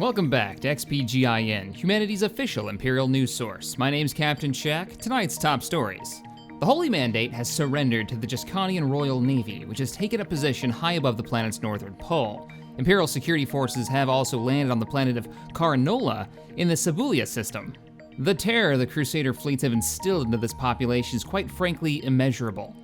Welcome back to XPGIN, humanity's official Imperial news source. My name's Captain Shack. Tonight's top stories. The Holy Mandate has surrendered to the Juscanian Royal Navy, which has taken a position high above the planet's northern pole. Imperial security forces have also landed on the planet of Caranola in the Sibulia system. The terror the Crusader fleets have instilled into this population is quite frankly immeasurable.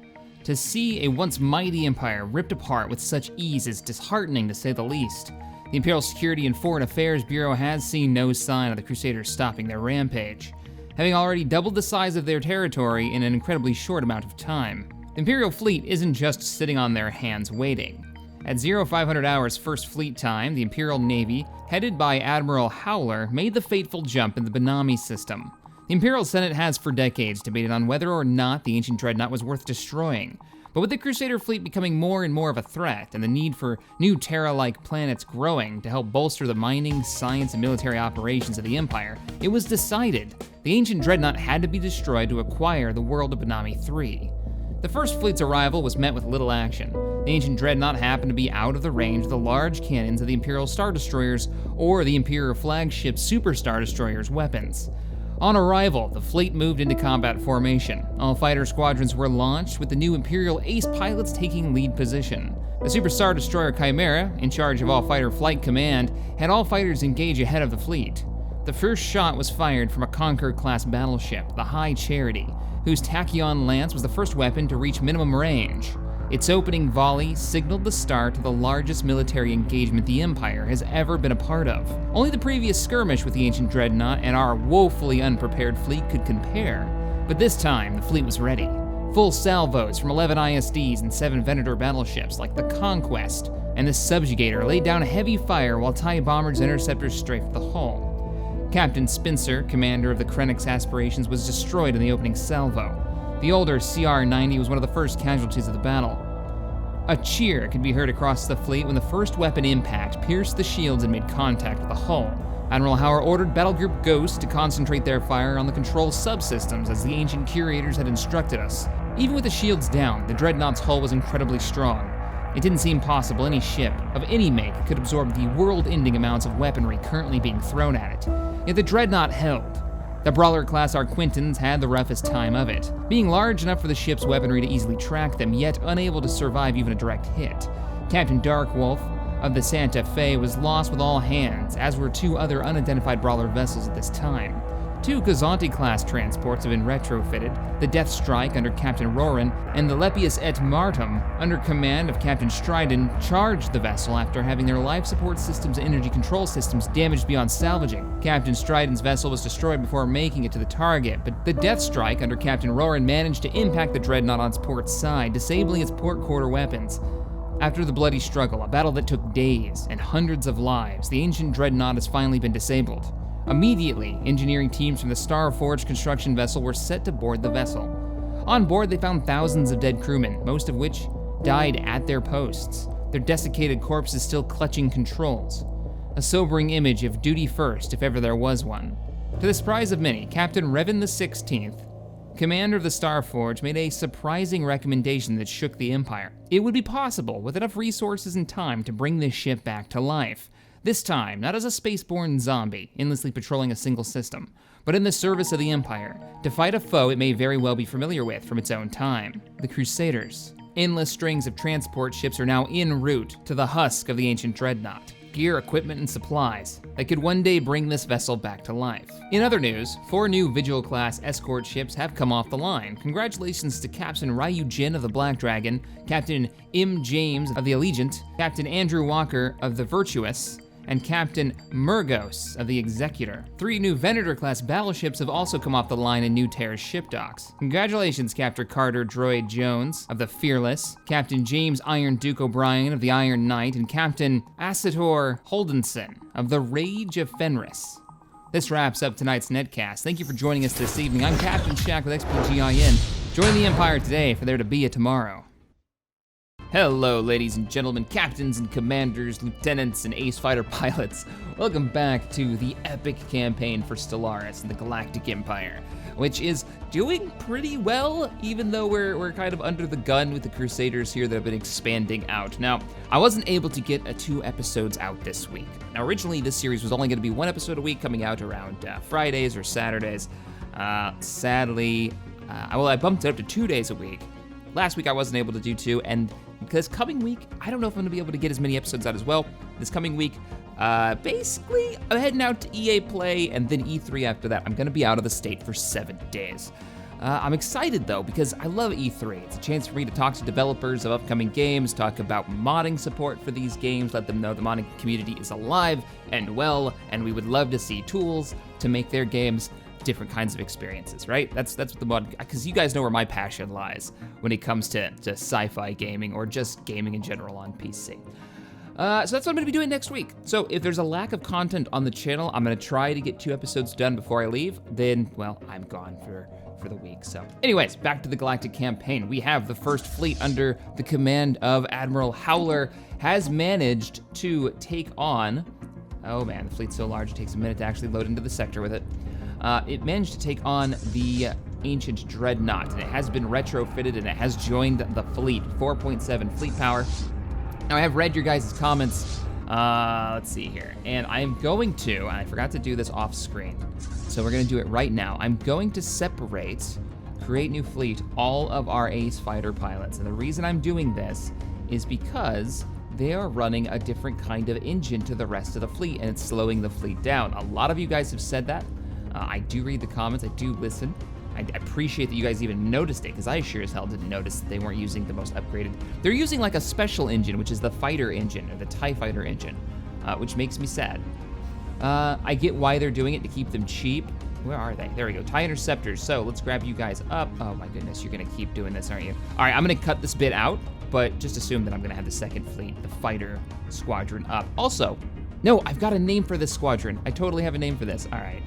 To see a once mighty empire ripped apart with such ease is disheartening to say the least. The Imperial Security and Foreign Affairs Bureau has seen no sign of the Crusaders stopping their rampage, having already doubled the size of their territory in an incredibly short amount of time. The Imperial fleet isn't just sitting on their hands waiting. At 0500 hours First Fleet time, the Imperial Navy, headed by Admiral Howler, made the fateful jump in the Benami system. The Imperial Senate has for decades debated on whether or not the ancient dreadnought was worth destroying. But with the Crusader fleet becoming more and more of a threat and the need for new Terra-like planets growing to help bolster the mining, science, and military operations of the Empire, it was decided the ancient dreadnought had to be destroyed to acquire the world of Benami III. The First Fleet's arrival was met with little action. The ancient dreadnought happened to be out of the range of the large cannons of the Imperial Star Destroyers or the Imperial flagship Super Star Destroyers' weapons. On arrival, the fleet moved into combat formation. All fighter squadrons were launched, with the new Imperial ace pilots taking lead position. The Super Star Destroyer Chimera, in charge of all fighter flight command, had all fighters engage ahead of the fleet. The first shot was fired from a Conqueror-class battleship, the High Charity, whose Tachyon lance was the first weapon to reach minimum range. Its opening volley signaled the start of the largest military engagement the Empire has ever been a part of. Only the previous skirmish with the ancient dreadnought and our woefully unprepared fleet could compare. But this time, the fleet was ready. Full salvos from 11 ISDs and 7 Venator battleships like the Conquest and the Subjugator laid down a heavy fire while TIE bombers and interceptors strafed the hull. Captain Spencer, commander of the Krennic's aspirations, was destroyed in the opening salvo. The older CR-90 was one of the first casualties of the battle. A cheer could be heard across the fleet when the first weapon impact pierced the shields and made contact with the hull. Admiral Howler ordered Battle Group Ghost to concentrate their fire on the control subsystems as the ancient curators had instructed us. Even with the shields down, the dreadnought's hull was incredibly strong. It didn't seem possible any ship of any make could absorb the world-ending amounts of weaponry currently being thrown at it. Yet the dreadnought held. The Brawler-class Arquintans had the roughest time of it, being large enough for the ship's weaponry to easily track them, yet unable to survive even a direct hit. Captain Darkwolf of the Santa Fe was lost with all hands, as were 2 other unidentified Brawler vessels at this time. 2 Kazanti-class transports have been retrofitted, the Death Strike under Captain Roran and the Lepius et Martum under command of Captain Stryden charged the vessel after having their life support systems and energy control systems damaged beyond salvaging. Captain Stryden's vessel was destroyed before making it to the target, but the Death Strike under Captain Roran managed to impact the dreadnought on its port side, disabling its port quarter weapons. After the bloody struggle, a battle that took days and hundreds of lives, the ancient dreadnought has finally been disabled. Immediately, engineering teams from the Starforge construction vessel were set to board the vessel. On board, they found thousands of dead crewmen, most of which died at their posts, their desiccated corpses still clutching controls. A sobering image of duty first, if ever there was one. To the surprise of many, Captain Revan XVI, commander of the Starforge, made a surprising recommendation that shook the Empire. It would be possible, with enough resources and time, to bring this ship back to life. This time, not as a spaceborne zombie, endlessly patrolling a single system, but in the service of the Empire, to fight a foe it may very well be familiar with from its own time, the Crusaders. Endless strings of transport ships are now en route to the husk of the ancient dreadnought. Gear, equipment, and supplies that could one day bring this vessel back to life. In other news, 4 new Vigil-class escort ships have come off the line. Congratulations to Captain Ryu Jin of the Black Dragon, Captain M. James of the Allegiant, Captain Andrew Walker of the Virtuous, and Captain Murgos of the Executor. 3 new Venator-class battleships have also come off the line in New Terra's ship docks. Congratulations, Captain Carter Droid Jones of the Fearless, Captain James Iron Duke O'Brien of the Iron Knight, and Captain Asator Holdenson of the Rage of Fenris. This wraps up tonight's netcast. Thank you for joining us this evening. I'm Captain Shack with XPGIN. Join the Empire today for there to be a tomorrow. Hello, ladies and gentlemen, captains and commanders, lieutenants and ace fighter pilots. Welcome back to the epic campaign for Stellaris and the Galactic Empire, which is doing pretty well, even though we're kind of under the gun with the Crusaders here that have been expanding out. Now, I wasn't able to get 2 episodes out this week. Now, originally this series was only gonna be 1 episode a week coming out around Fridays or Saturdays. Sadly, I bumped it up to 2 days a week. Last week I wasn't able to do 2, and this coming week, I don't know if I'm gonna be able to get as many episodes out as well. This coming week, basically, I'm heading out to EA Play and then E3 after that. I'm gonna be out of the state for 7 days. I'm excited though, because I love E3. It's a chance for me to talk to developers of upcoming games, talk about modding support for these games, let them know the modding community is alive and well, and we would love to see tools to make their games different kinds of experiences, right? That's what the mod, because you guys know where my passion lies when it comes to sci-fi gaming or just gaming in general on PC. So that's what I'm gonna be doing next week. So if there's a lack of content on the channel, I'm gonna try to get 2 episodes done before I leave. Then, well, I'm gone for the week. So anyways, back to the Galactic campaign. We have the first fleet under the command of Admiral Howler has managed to take on, oh man, the fleet's so large it takes a minute to actually load into the sector with it. It managed to take on the Ancient Dreadnought, and it has been retrofitted and it has joined the fleet, 4.7 fleet power. Now I have read your guys' comments, let's see here, and I'm going to, I forgot to do this off screen, so we're gonna do it right now. I'm going to separate, create new fleet, all of our ace fighter pilots, and the reason I'm doing this is because they are running a different kind of engine to the rest of the fleet, and it's slowing the fleet down. A lot of you guys have said that. I do read the comments, I do listen. I appreciate that you guys even noticed it, because I sure as hell didn't notice that they weren't using the most upgraded. They're using like a special engine, which is the fighter engine, or the TIE fighter engine, which makes me sad. I get why they're doing it, to keep them cheap. Where are they? There we go, TIE interceptors. So let's grab you guys up. Oh my goodness, you're gonna keep doing this, aren't you? All right, I'm gonna cut this bit out, but just assume that I'm gonna have the second fleet, the fighter squadron up. Also, no, I've got a name for this squadron. I totally have a name for this, all right.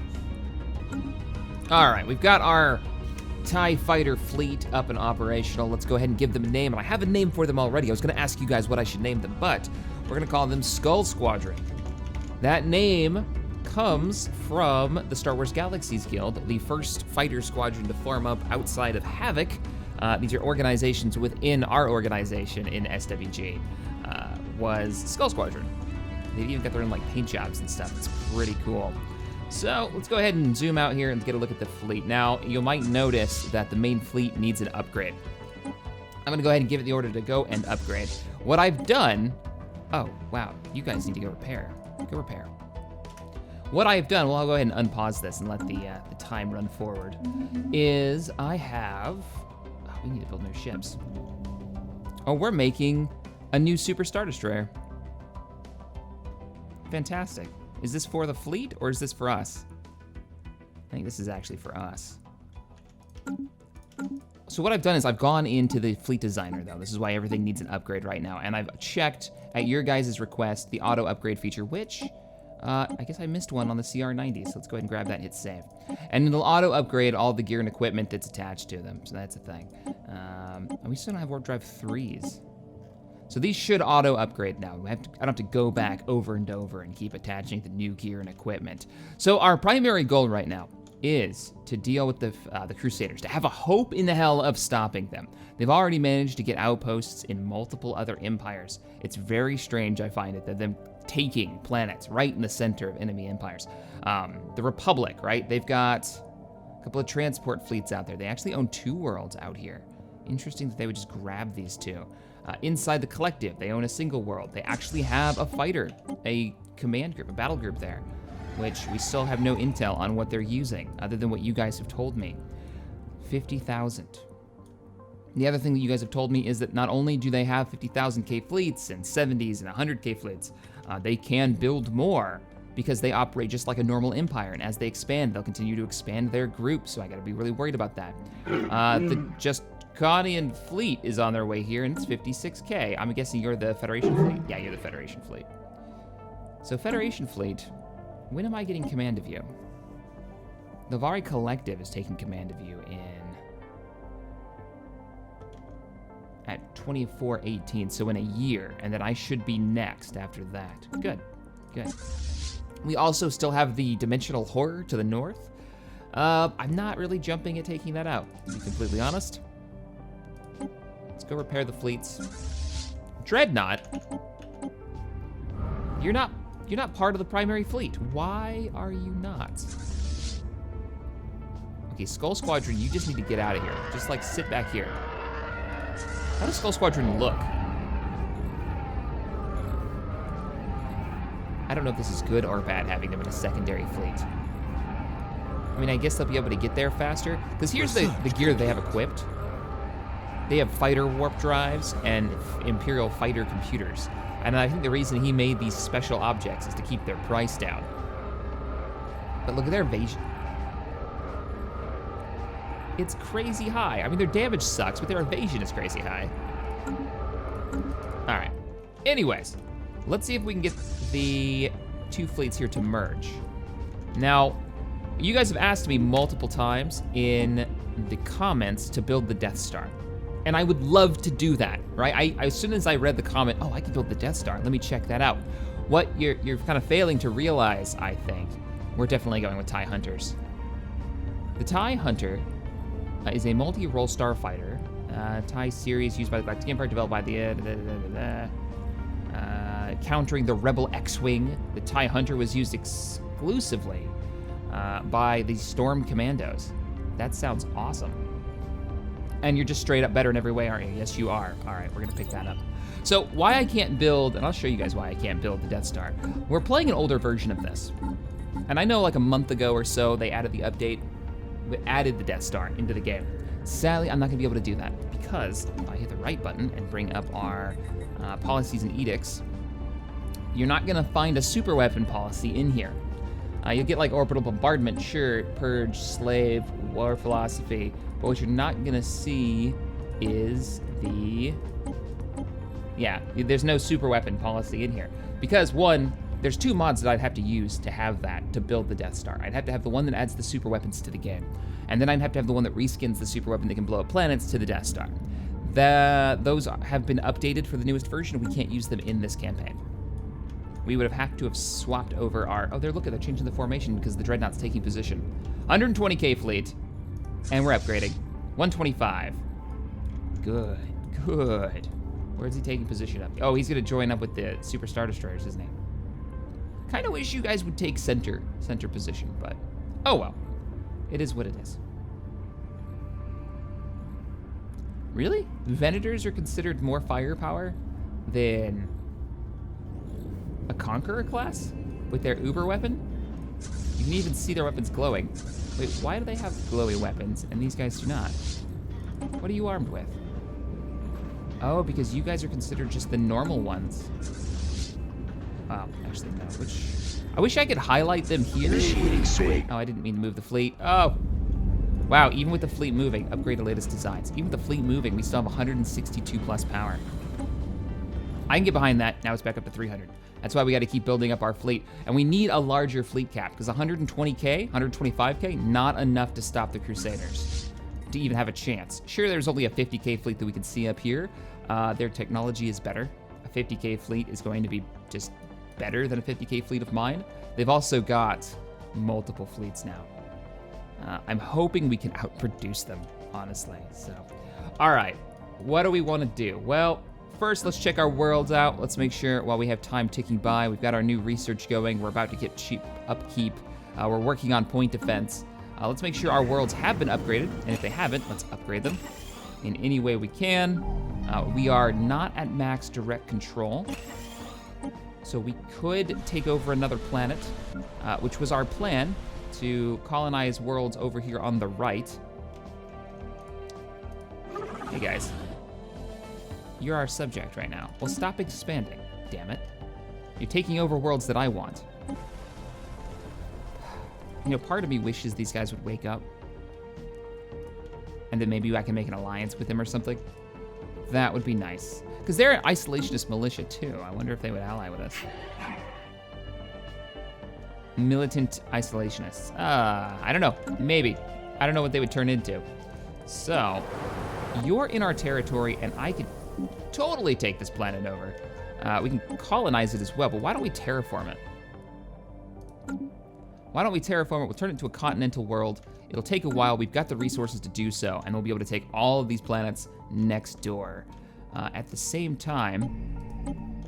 All right, we've got our TIE fighter fleet up and operational. Let's go ahead and give them a name, and I have a name for them already. I was gonna ask you guys what I should name them, but we're gonna call them Skull Squadron. That name comes from the Star Wars Galaxies Guild, the first fighter squadron to form up outside of Havoc. These are organizations within our organization in SWG, was Skull Squadron. They've even got their own like paint jobs and stuff. It's pretty cool. So let's go ahead and zoom out here and get a look at the fleet. Now, you might notice that the main fleet needs an upgrade. I'm gonna go ahead and give it the order to go and upgrade. What I've done, oh, wow, you guys need to go repair. Go repair. What I've done, well, I'll go ahead and unpause this and let the time run forward, is I have, oh, we need to build new ships. Oh, we're making a new Super Star Destroyer. Fantastic. Is this for the fleet, or is this for us? I think this is actually for us. So what I've done is I've gone into the fleet designer, though. This is why everything needs an upgrade right now. And I've checked, at your guys' request, the auto upgrade feature, which, I guess I missed one on the CR90, so let's go ahead and grab that and hit save. And it'll auto upgrade all the gear and equipment that's attached to them, so that's a thing. And we still don't have warp drive 3s. So these should auto upgrade now. I don't have to go back over and over and keep attaching the new gear and equipment. So our primary goal right now is to deal with the Crusaders, to have a hope in the hell of stopping them. They've already managed to get outposts in multiple other empires. It's very strange, I find it, that them taking planets right in the center of enemy empires. The Republic, right? They've got a couple of transport fleets out there. They actually own 2 worlds out here. Interesting that they would just grab these 2. Inside the Collective, they own a single world. They actually have a fighter, a command group, a battle group there, which we still have no intel on what they're using, other than what you guys have told me. 50,000. The other thing that you guys have told me is that not only do they have 50,000K fleets and 70s and 100K fleets, they can build more because they operate just like a normal empire, and as they expand, they'll continue to expand their group, so I gotta be really worried about that. The Justconian fleet is on their way here, and it's 56K. I'm guessing you're the Federation fleet? Yeah, you're the Federation fleet. So Federation fleet, when am I getting command of you? The Vari Collective is taking command of you in at 2418, so in a year, and then I should be next after that. Good, good. We also still have the Dimensional Horror to the north. I'm not really jumping at taking that out, to be completely honest. Let's go repair the fleets. Dreadnought? You're not part of the primary fleet. Why are you not? Okay, Skull Squadron, you just need to get out of here. Just like sit back here. How does Skull Squadron look? I don't know if this is good or bad having them in a secondary fleet. I mean, I guess they'll be able to get there faster. Because here's the gear they have equipped. They have fighter warp drives and Imperial fighter computers. And I think the reason he made these special objects is to keep their price down. But look at their evasion. It's crazy high. I mean, their damage sucks, but their evasion is crazy high. All right. Anyways, let's see if we can get the two fleets here to merge. Now, you guys have asked me multiple times in the comments to build the Death Star. And I would love to do that, right? As soon as I read the comment, oh, I can build the Death Star, let me check that out. What you're kind of failing to realize, I think, we're definitely going with TIE Hunters. The TIE Hunter is a multi-role starfighter. TIE series used by the Galactic Empire, developed by the countering the Rebel X-Wing. The TIE Hunter was used exclusively by the Storm Commandos. That sounds awesome. And you're just straight up better in every way, aren't you? Yes, you are. All right, we're gonna pick that up. So why I can't build, and I'll show you guys why I can't build the Death Star. We're playing an older version of this. And I know like a month ago or so, they added the update, added the Death Star into the game. Sadly, I'm not gonna be able to do that because if I hit the right button and bring up our policies and edicts, you're not gonna find a super weapon policy in here. You'll get like orbital bombardment, sure, purge, slave, war philosophy, but what you're not gonna see is there's no super weapon policy in here. Because one, there's two mods that I'd have to use to have that, to build the Death Star. I'd have to have the one that adds the super weapons to the game. And then I'd have to have the one that reskins the super weapon that can blow up planets to the Death Star. Those have been updated for the newest version. We can't use them in this campaign. We would have had to have swapped over our, they're changing the formation because the Dreadnought's taking position. 120k fleet, and we're upgrading. 125. Good, good. Where's he taking position up? Oh, he's gonna join up with the Super Star Destroyers, isn't he? Kinda wish you guys would take center position, but oh well. It is what it is. Really? Venators are considered more firepower than a Conqueror class with their Uber weapon? You can even see their weapons glowing. Wait, why do they have glowy weapons and these guys do not? What are you armed with? Oh, because you guys are considered just the normal ones. Oh, actually no, I wish I could highlight them here. Oh, I didn't mean to move the fleet. Oh, wow, even with the fleet moving, upgrade the latest designs. Even with the fleet moving, we still have 162 plus power. I can get behind that, now it's back up to 300. That's why we gotta keep building up our fleet. And we need a larger fleet cap, because 120k, 125k, not enough to stop the Crusaders, to even have a chance. Sure, there's only a 50k fleet that we can see up here. Their technology is better. A 50k fleet is going to be just better than a 50k fleet of mine. They've also got multiple fleets now. I'm hoping we can outproduce them, honestly, so. All right, what do we wanna do? Well, first, let's check our worlds out. Let's make sure while we have time ticking by, we've got our new research going. We're about to get cheap upkeep. We're working on point defense. Let's make sure our worlds have been upgraded, and if they haven't, let's upgrade them in any way we can. We are not at max direct control, so we could take over another planet, which was our plan, to colonize worlds over here on the right. Hey guys, you're our subject right now. Well, stop expanding, damn it. You're taking over worlds that I want. You know, part of me wishes these guys would wake up, and then maybe I can make an alliance with them or something. That would be nice. Because they're an isolationist militia too. I wonder if they would ally with us. Militant isolationists. I don't know, maybe. I don't know what they would turn into. So, you're in our territory, and I could totally take this planet over. We can colonize it as well, but why don't we terraform it? Why don't we terraform it? We'll turn it into a continental world. It'll take a while. We've got the resources to do so, and we'll be able to take all of these planets next door. At the same time,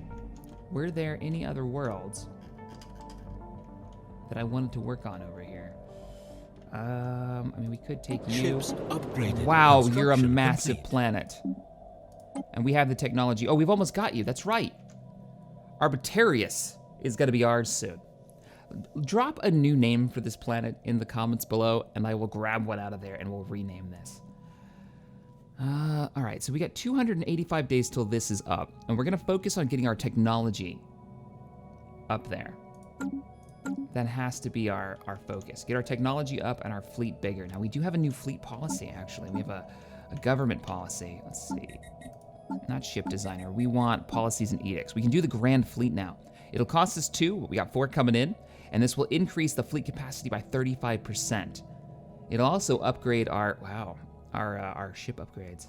were there any other worlds that I wanted to work on over here? I mean, we could take you. Ships upgraded. Wow, you're a Construction massive complete. planet. And we have the technology. Oh, we've almost got you. That's right. Arbitrarius is going to be ours soon. Drop a new name for this planet in the comments below, and I will grab one out of there and we'll rename this. All right, so we got 285 days till this is up, and we're going to focus on getting our technology up there. That has to be our focus. Get our technology up and our fleet bigger. Now, we do have a new fleet policy, actually. We have a government policy. Let's see. Not ship designer. We want policies and edicts. We can do the grand fleet now. It'll cost us 2. We got 4 coming in, and this will increase the fleet capacity by 35%. It'll also upgrade our ship upgrades.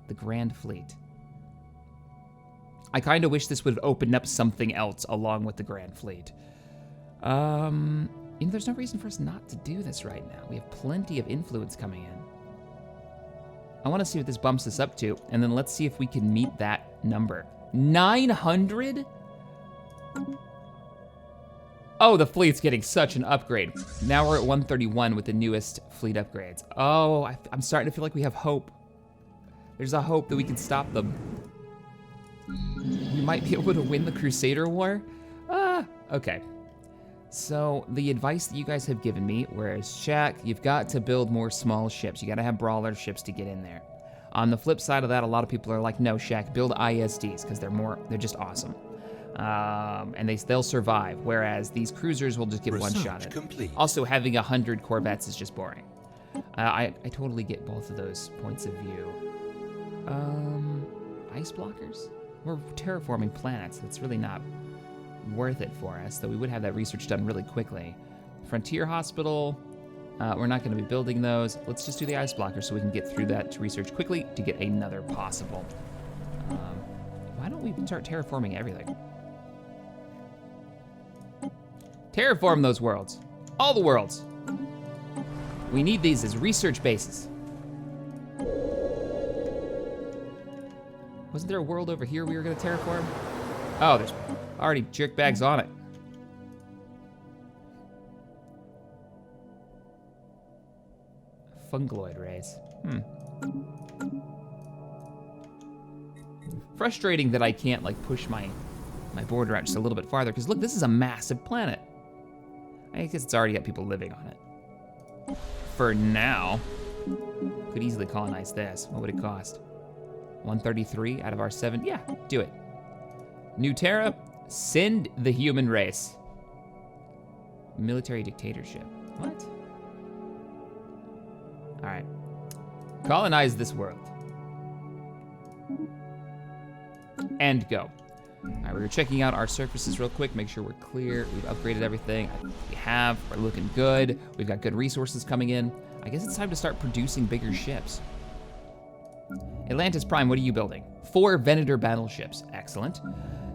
The grand fleet. I kind of wish this would have opened up something else along with the grand fleet. There's no reason for us not to do this right now. We have plenty of influence coming in. I want to see what this bumps us up to, and then let's see if we can meet that number. 900? Oh, the fleet's getting such an upgrade. Now we're at 131 with the newest fleet upgrades. Oh, I'm starting to feel like we have hope. There's a hope that we can stop them. We might be able to win the Crusader War. Okay. So the advice that you guys have given me, whereas Shaq, you've got to build more small ships. You got to have brawler ships to get in there. On the flip side of that, a lot of people are like, no, Shaq, build ISDs because they're just awesome. And they'll survive, whereas these cruisers will just get one-shotted. Also, having 100 Corvettes is just boring. I totally get both of those points of view. Ice blockers? We're terraforming planets. That's really not worth it for us, though we would have that research done really quickly. Frontier Hospital, we're not going to be building those. Let's just do the ice blockers so we can get through that to research quickly to get another possible. Why don't we start terraforming everything? Terraform those worlds. All the worlds. We need these as research bases. Wasn't there a world over here we were gonna terraform? Oh, there's already jerkbags on it. Fungloid rays. Frustrating that I can't like push my border out just a little bit farther, because look, this is a massive planet. I guess it's already got people living on it. For now, could easily colonize this. What would it cost? 133 out of our 7? Yeah, do it. New Terra, send the human race. Military dictatorship. What? All right. Colonize this world. And go. All right, we were checking out our surfaces real quick, make sure we're clear. We've upgraded everything. We have, we're looking good. We've got good resources coming in. I guess it's time to start producing bigger ships. Atlantis Prime, what are you building? 4 Venator battleships, excellent.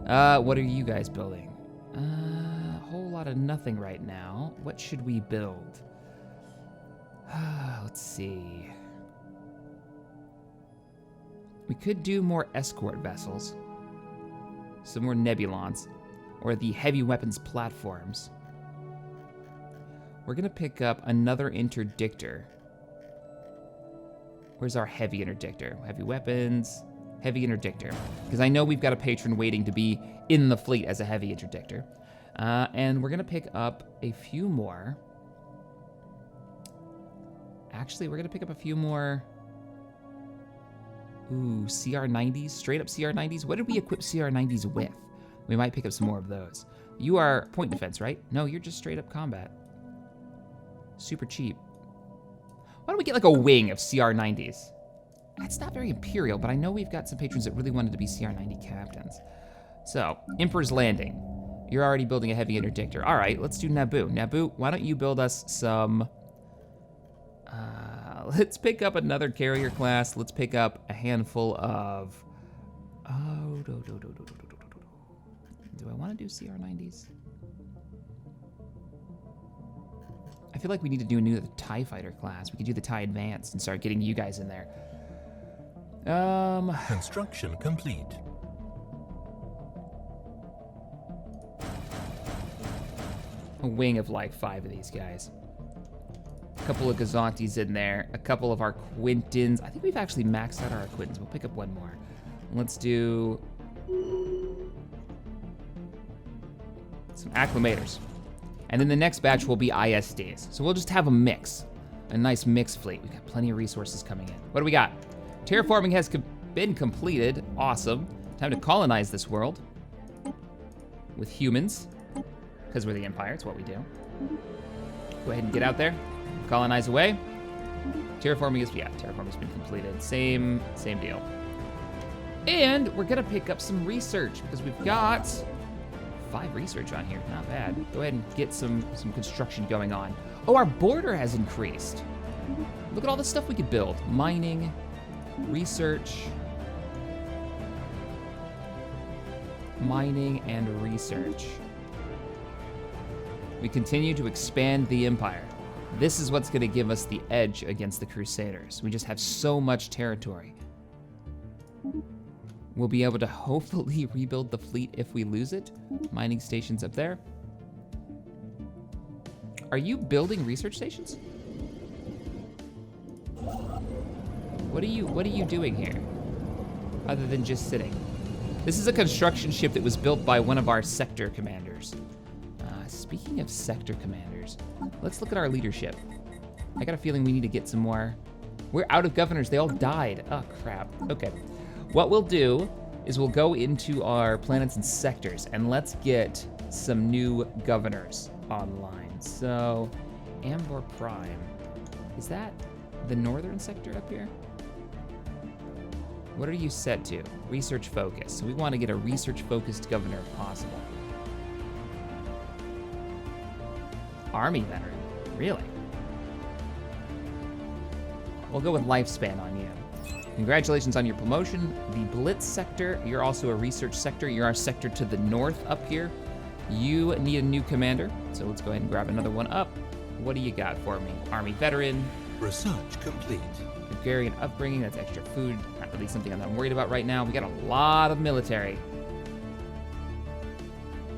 What are you guys building? A whole lot of nothing right now. What should we build? Let's see. We could do more escort vessels. Some more Nebulons, or the heavy weapons platforms. We're gonna pick up another interdictor. Where's our heavy interdictor? Heavy weapons, heavy interdictor. Because I know we've got a patron waiting to be in the fleet as a heavy interdictor. And we're gonna pick up a few more. Actually, we're gonna pick up a few more. Ooh, CR90s, straight up CR90s. What did we equip CR90s with? We might pick up some more of those. You are point defense, right? No, you're just straight up combat. Super cheap. Why don't we get like a wing of CR90s? That's not very Imperial, but I know we've got some patrons that really wanted to be CR90 captains. So, Emperor's Landing. You're already building a heavy interdictor. All right, let's do Naboo. Naboo, why don't you build us some, Let's pick up another carrier class. Let's pick up a handful of... Oh, do I want to do CR90s? I feel like we need to do a new TIE fighter class. We could do the TIE Advanced and start getting you guys in there. Construction complete. A wing of like 5 of these guys. A couple of Gazantis in there. A couple of our Quintins. I think we've actually maxed out our Quintins. We'll pick up one more. Let's do some acclimators. And then the next batch will be ISDs. So we'll just have a mix. A nice mixed fleet. We've got plenty of resources coming in. What do we got? Terraforming has been completed. Awesome. Time to colonize this world. With humans. Because we're the Empire, it's what we do. Go ahead and get out there. Colonize away. Terraforming's been completed. Same deal. And we're gonna pick up some research because we've got 5 research on here, not bad. Go ahead and get some construction going on. Oh, our border has increased. Look at all the stuff we could build. Mining, research. Mining and research. We continue to expand the Empire. This is what's gonna give us the edge against the Crusaders. We just have so much territory. We'll be able to hopefully rebuild the fleet if we lose it. Mining stations up there. Are you building research stations? What are you doing here? Other than just sitting. This is a construction ship that was built by one of our sector commanders. Speaking of sector commanders, let's look at our leadership. I got a feeling we need to get some more. We're out of governors, they all died. Oh crap, okay. What we'll do is we'll go into our planets and sectors and let's get some new governors online. So, Ambor Prime, is that the northern sector up here? What are you set to? Research focus. So we want to get a research focused governor if possible. Army veteran, really? We'll go with lifespan on you. Congratulations on your promotion. The Blitz sector, you're also a research sector. You're our sector to the north up here. You need a new commander, so let's go ahead and grab another one up. What do you got for me? Army veteran. Research complete. Agrarian upbringing, that's extra food. Not really something I'm not worried about right now. We got a lot of military.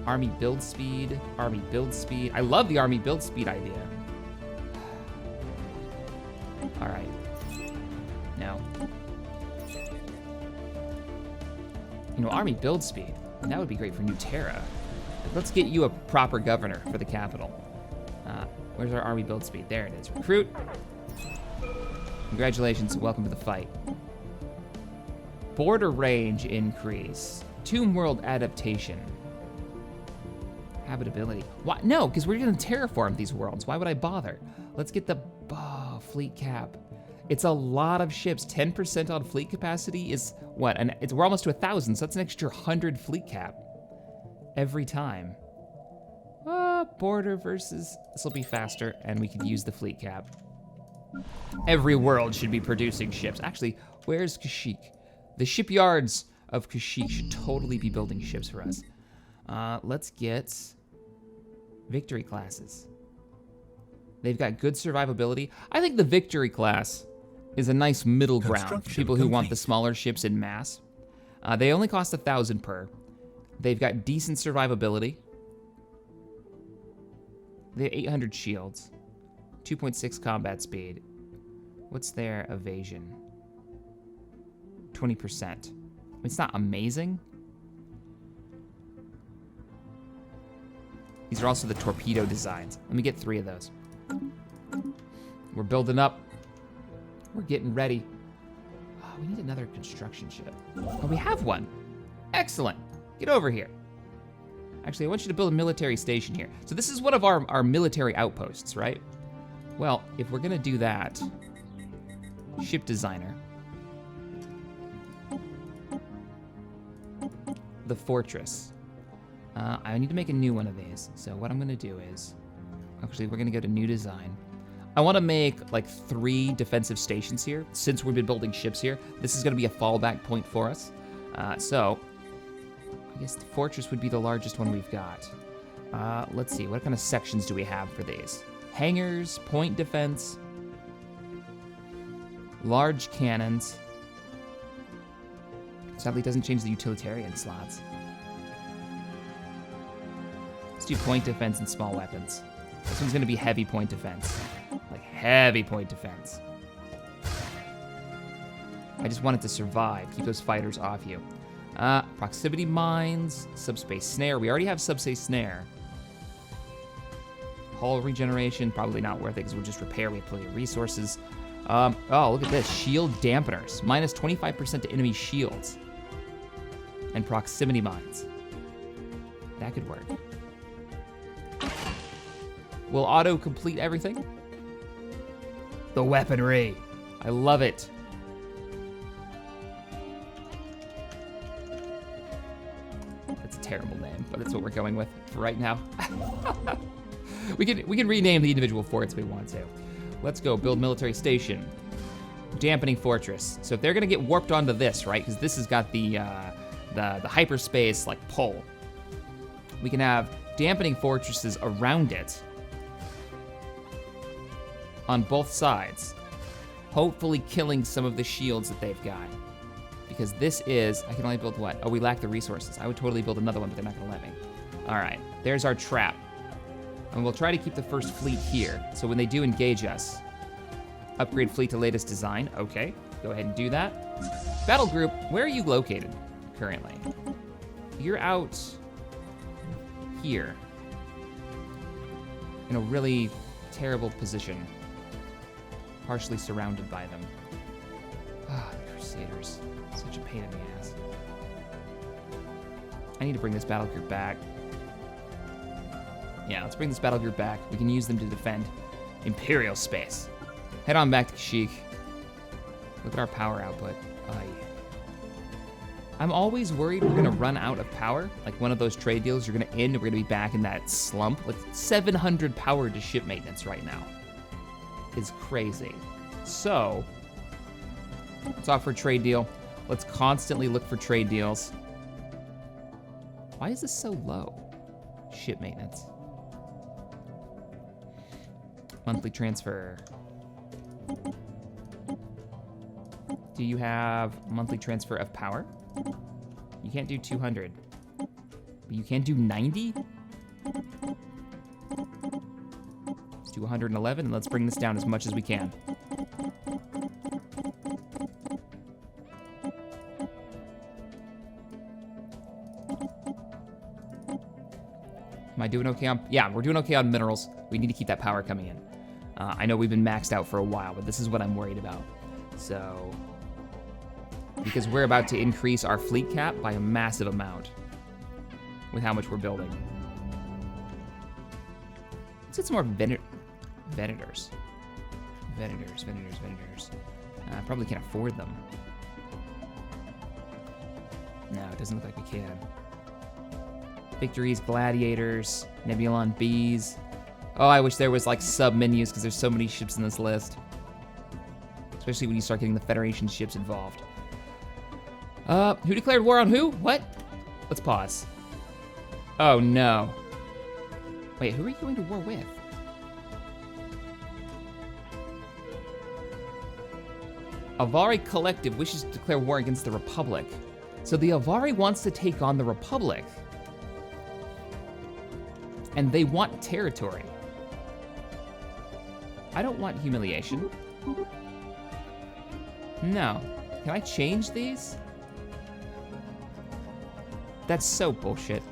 Army build speed, army build speed. I love the army build speed idea. All right. No. You know, army build speed, that would be great for New Terra. Let's get you a proper governor for the capital. Where's our army build speed? There it is. Recruit. Congratulations, welcome to the fight. Border range increase. Tomb world adaptation. Habitability. What? No, because we're gonna terraform these worlds. Why would I bother? Let's get the fleet cap. It's a lot of ships. 10% on fleet capacity is what? And we're almost to 1,000, so that's an extra 100 fleet cap every time. Border versus, this will be faster, and we could use the fleet cap. Every world should be producing ships. Actually, where's Kashyyyk? The shipyards of Kashyyyk should totally be building ships for us. Let's get victory classes. They've got good survivability. I think the victory class is a nice middle ground for people who want the smaller ships in mass. They only cost 1,000 per. They've got decent survivability. They have 800 shields, 2.6 combat speed. What's their evasion? 20%. It's not amazing. These are also the torpedo designs. Let me get 3 of those. We're building up. We're getting ready. Oh, we need another construction ship. Oh, we have one. Excellent. Get over here. Actually, I want you to build a military station here. So this is one of our military outposts, right? Well, if we're gonna do that, ship designer. The fortress. I need to make a new one of these. So what I'm gonna do is, actually we're gonna go to new design. I want to make like 3 defensive stations here. Since we've been building ships here, this is going to be a fallback point for us. So I guess the fortress would be the largest one we've got. Let's see, what kind of sections do we have for these? Hangars, point defense, large cannons. Sadly, it doesn't change the utilitarian slots. Let's do point defense and small weapons. This one's gonna be heavy point defense. Like heavy point defense. I just want it to survive. Keep those fighters off you. Proximity mines, subspace snare. We already have subspace snare. Hull regeneration, probably not worth it because we'll just repair. We have plenty of resources. Oh, look at this. Shield dampeners. Minus 25% to enemy shields. And proximity mines. That could work. Will auto-complete everything? The weaponry. I love it. That's a terrible name, but that's what we're going with for right now. We can rename the individual forts if we want to. Let's go build military station. Dampening fortress. So if they're gonna get warped onto this, right? Because this has got the hyperspace like pull. We can have dampening fortresses around it. On both sides. Hopefully killing some of the shields that they've got. Because this is, I can only build what? Oh, we lack the resources. I would totally build another one, but they're not gonna let me. All right, there's our trap. And we'll try to keep the first fleet here. So when they do engage us, upgrade fleet to latest design. Okay, go ahead and do that. Battle group, where are you located currently? You're out here. In a really terrible position. Partially surrounded by them. Ah, the Crusaders. Such a pain in the ass. I need to bring this battle group back. Yeah, let's bring this battle group back. We can use them to defend Imperial space. Head on back to Kashyyyk. Look at our power output. I'm always worried we're gonna run out of power. Like one of those trade deals, you're gonna end and we're gonna be back in that slump. Like 700 power to ship maintenance right now. Is crazy. So, let's offer a trade deal. Let's constantly look for trade deals. Why is this so low? Ship maintenance. Monthly transfer. Do you have monthly transfer of power? You can't do 200. But you can do 90? Let's do 111 and let's bring this down as much as we can. Am I doing okay on... Yeah, we're doing okay on minerals. We need to keep that power coming in. I know we've been maxed out for a while, but this is what I'm worried about. So... Because we're about to increase our fleet cap by a massive amount. With how much we're building. Let's get some more Venators. Venators. I probably can't afford them. No, it doesn't look like we can. Victories, Gladiators, Nebulon Bees. Oh, I wish there was like sub-menus because there's so many ships in this list. Especially when you start getting the Federation ships involved. Who declared war on who? What? Let's pause. Oh no. Wait, who are you going to war with? Avari Collective wishes to declare war against the Republic. So the Avari wants to take on the Republic. And they want territory. I don't want humiliation. No. Can I change these? That's so bullshit.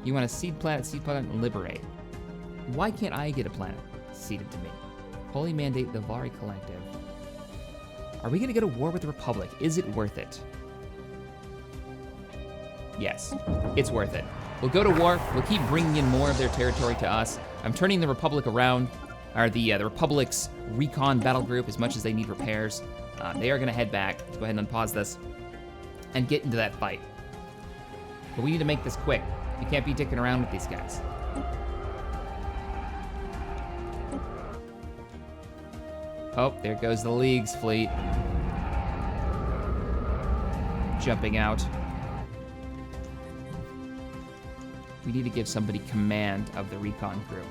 You want a seed planet, and liberate. Why can't I get a planet ceded to me? Holy Mandate, the Avari Collective. Are we gonna go to war with the Republic? Is it worth it? Yes, it's worth it. We'll go to war, we'll keep bringing in more of their territory to us. I'm turning the Republic around, or the Republic's recon battle group as much as they need repairs. They are gonna head back. Let's go ahead and unpause this and get into that fight. But we need to make this quick. We can't be dicking around with these guys. Oh, there goes the League's fleet. Jumping out. We need to give somebody command of the recon group.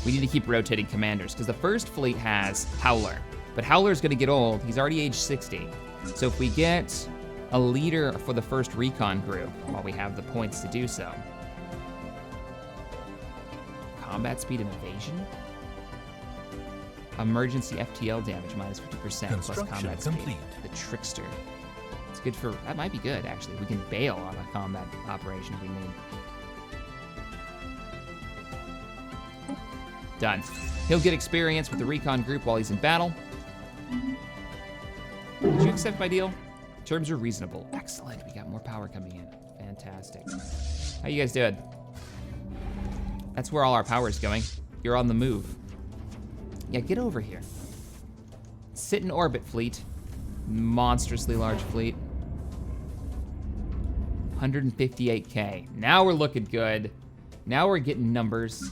We need to keep rotating commanders, because the first fleet has Howler. But Howler's gonna get old. He's already age 60. So if we get a leader for the first recon group, while we have the points to do so. Combat speed and evasion? Emergency FTL damage minus 50% plus combat speed. The Trickster. It's good for, that might be good actually. We can bail on a combat operation if we need. Done. He'll get experience with the recon group while he's in battle. Did you accept my deal? Terms are reasonable. Excellent, we got more power coming in. Fantastic. How you guys doing? That's where all our power is going. You're on the move. Yeah, get over here. Sit in orbit, fleet. Monstrously large fleet. 158K. Now we're looking good. Now we're getting numbers.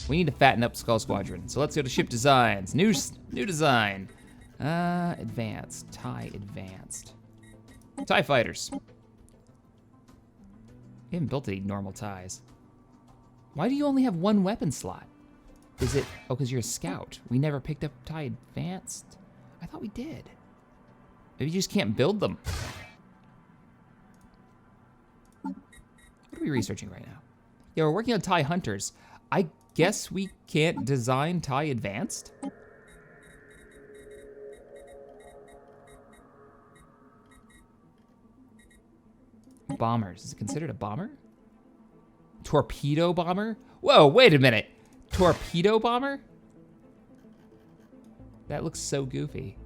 We need to fatten up Skull Squadron. So let's go to ship designs. New design. Advanced. TIE advanced. TIE fighters. We haven't built any normal TIEs. Why do you only have one weapon slot? Is it, oh, because you're a scout. We never picked up TIE advanced? I thought we did. Maybe you just can't build them. What are we researching right now? Yeah, we're working on TIE hunters. I guess we can't design TIE advanced? Bombers, is it considered a bomber? Torpedo bomber? Whoa, wait a minute. Torpedo bomber? That looks so goofy.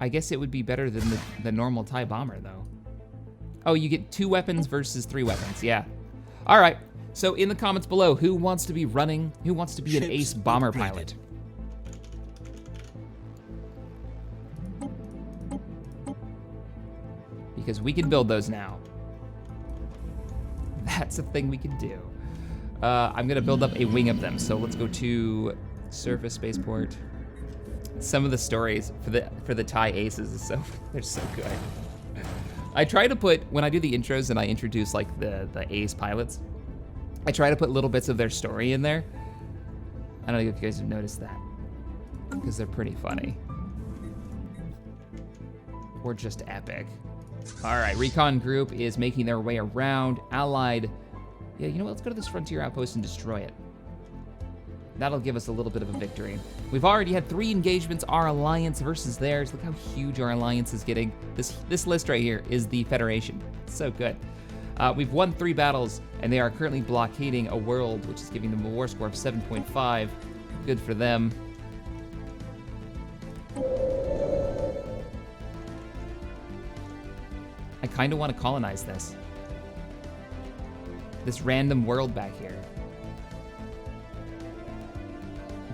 I guess it would be better than the normal TIE bomber though. Oh, you get 2 weapons versus 3 weapons, yeah. All right, so in the comments below, who wants to be running, who wants to be an ace bomber pilot? Because we can build those now. That's a thing we can do. I'm gonna build up a wing of them. So let's go to surface spaceport. Some of the stories for the TIE aces is they're so good. I try to put, when I do the intros and I introduce like the ace pilots, I try to put little bits of their story in there. I don't know if you guys have noticed that, because they're pretty funny. Or just epic. All right, recon group is making their way around. Allied, yeah, you know what, let's go to this frontier outpost and destroy it. That'll give us a little bit of a victory. We've already had 3 engagements, our alliance versus theirs. Look how huge our alliance is getting. This list right here is the Federation. It's so good. We've won 3 battles, and they are currently blockading a world, which is giving them a war score of 7.5. Good for them. I kind of want to colonize this random world back here.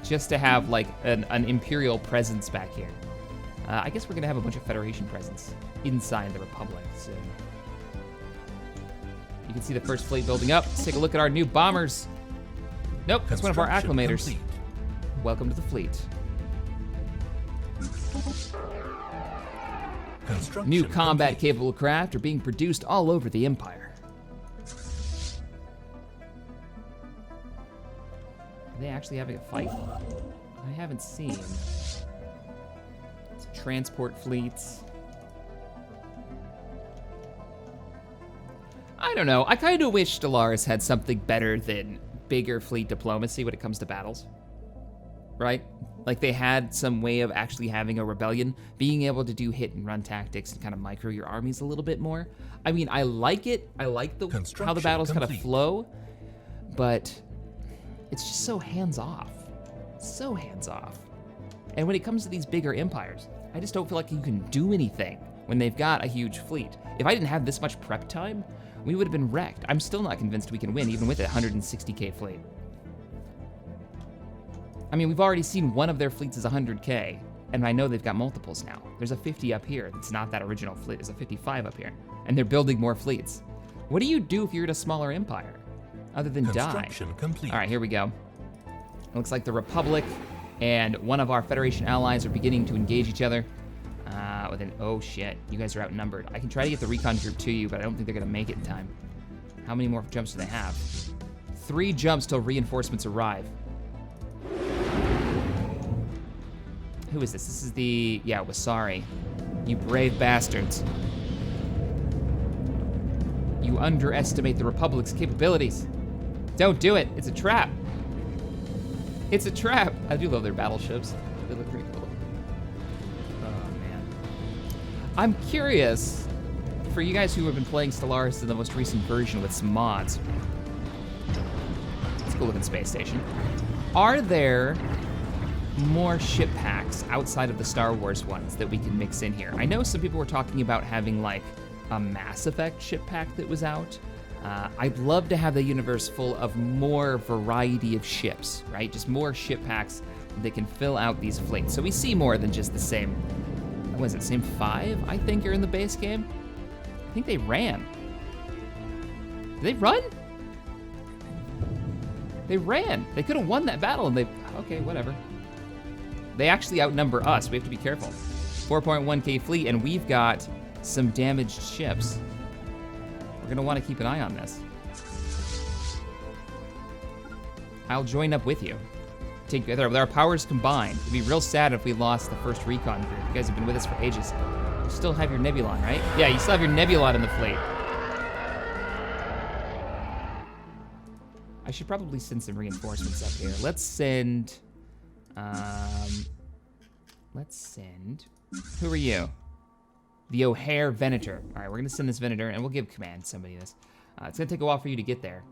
Just to have like an Imperial presence back here. I guess we're gonna have a bunch of Federation presence inside the Republic soon. You can see the first fleet building up. Let's take a look at our new bombers. Nope, that's one of our acclimators. Complete. Welcome to the fleet. New combat-capable craft are being produced all over the Empire. Are they actually having a fight? I haven't seen. Transport fleets. I don't know. I kind of wish Stellaris had something better than bigger fleet diplomacy when it comes to battles. Right? Like they had some way of actually having a rebellion, being able to do hit and run tactics and kind of micro your armies a little bit more. I mean, I like it. I like how the battles kind of flow, but it's just so hands-off. So hands-off. And when it comes to these bigger empires, I just don't feel like you can do anything when they've got a huge fleet. If I didn't have this much prep time, we would have been wrecked. I'm still not convinced we can win, even with a 160K fleet. I mean, we've already seen one of their fleets is 100K, and I know they've got multiples now. There's a 50 up here. It's not that original fleet. There's a 55 up here, and they're building more fleets. What do you do if you're in a smaller empire, other than die? Complete. All right, here we go. Looks like the Republic and one of our Federation allies are beginning to engage each other. Oh shit, you guys are outnumbered. I can try to get the recon group to you, but I don't think they're gonna make it in time. How many more jumps do they have? 3 jumps till reinforcements arrive. Who is this? This is the, yeah, Wasari. You brave bastards. You underestimate the Republic's capabilities. Don't do it, it's a trap. It's a trap. I do love their battleships. They look pretty cool. Oh man. I'm curious, for you guys who have been playing Stellaris in the most recent version with some mods. It's a cool looking space station. Are there more ship packs outside of the Star Wars ones that we can mix in here? I know some people were talking about having like a Mass Effect ship pack that was out. I'd love to have the universe full of more variety of ships, right? Just more ship packs that can fill out these fleets. So we see more than just the same, what is it, same 5, I think, are in the base game? I think they ran. Did they run? They ran. They could have won that battle and okay, whatever. They actually outnumber us. We have to be careful. 4.1k fleet, and we've got some damaged ships. We're gonna want to keep an eye on this. I'll join up with you. With our powers combined. It'd be real sad if we lost the first recon group. You guys have been with us for ages. You still have your Nebulon, right? Yeah, you still have your Nebulon in the fleet. I should probably send some reinforcements up here. Let's send, who are you? The O'Hare Venator. All right, we're gonna send this Venator, and we'll give command to somebody this. It's gonna take a while for you to get there.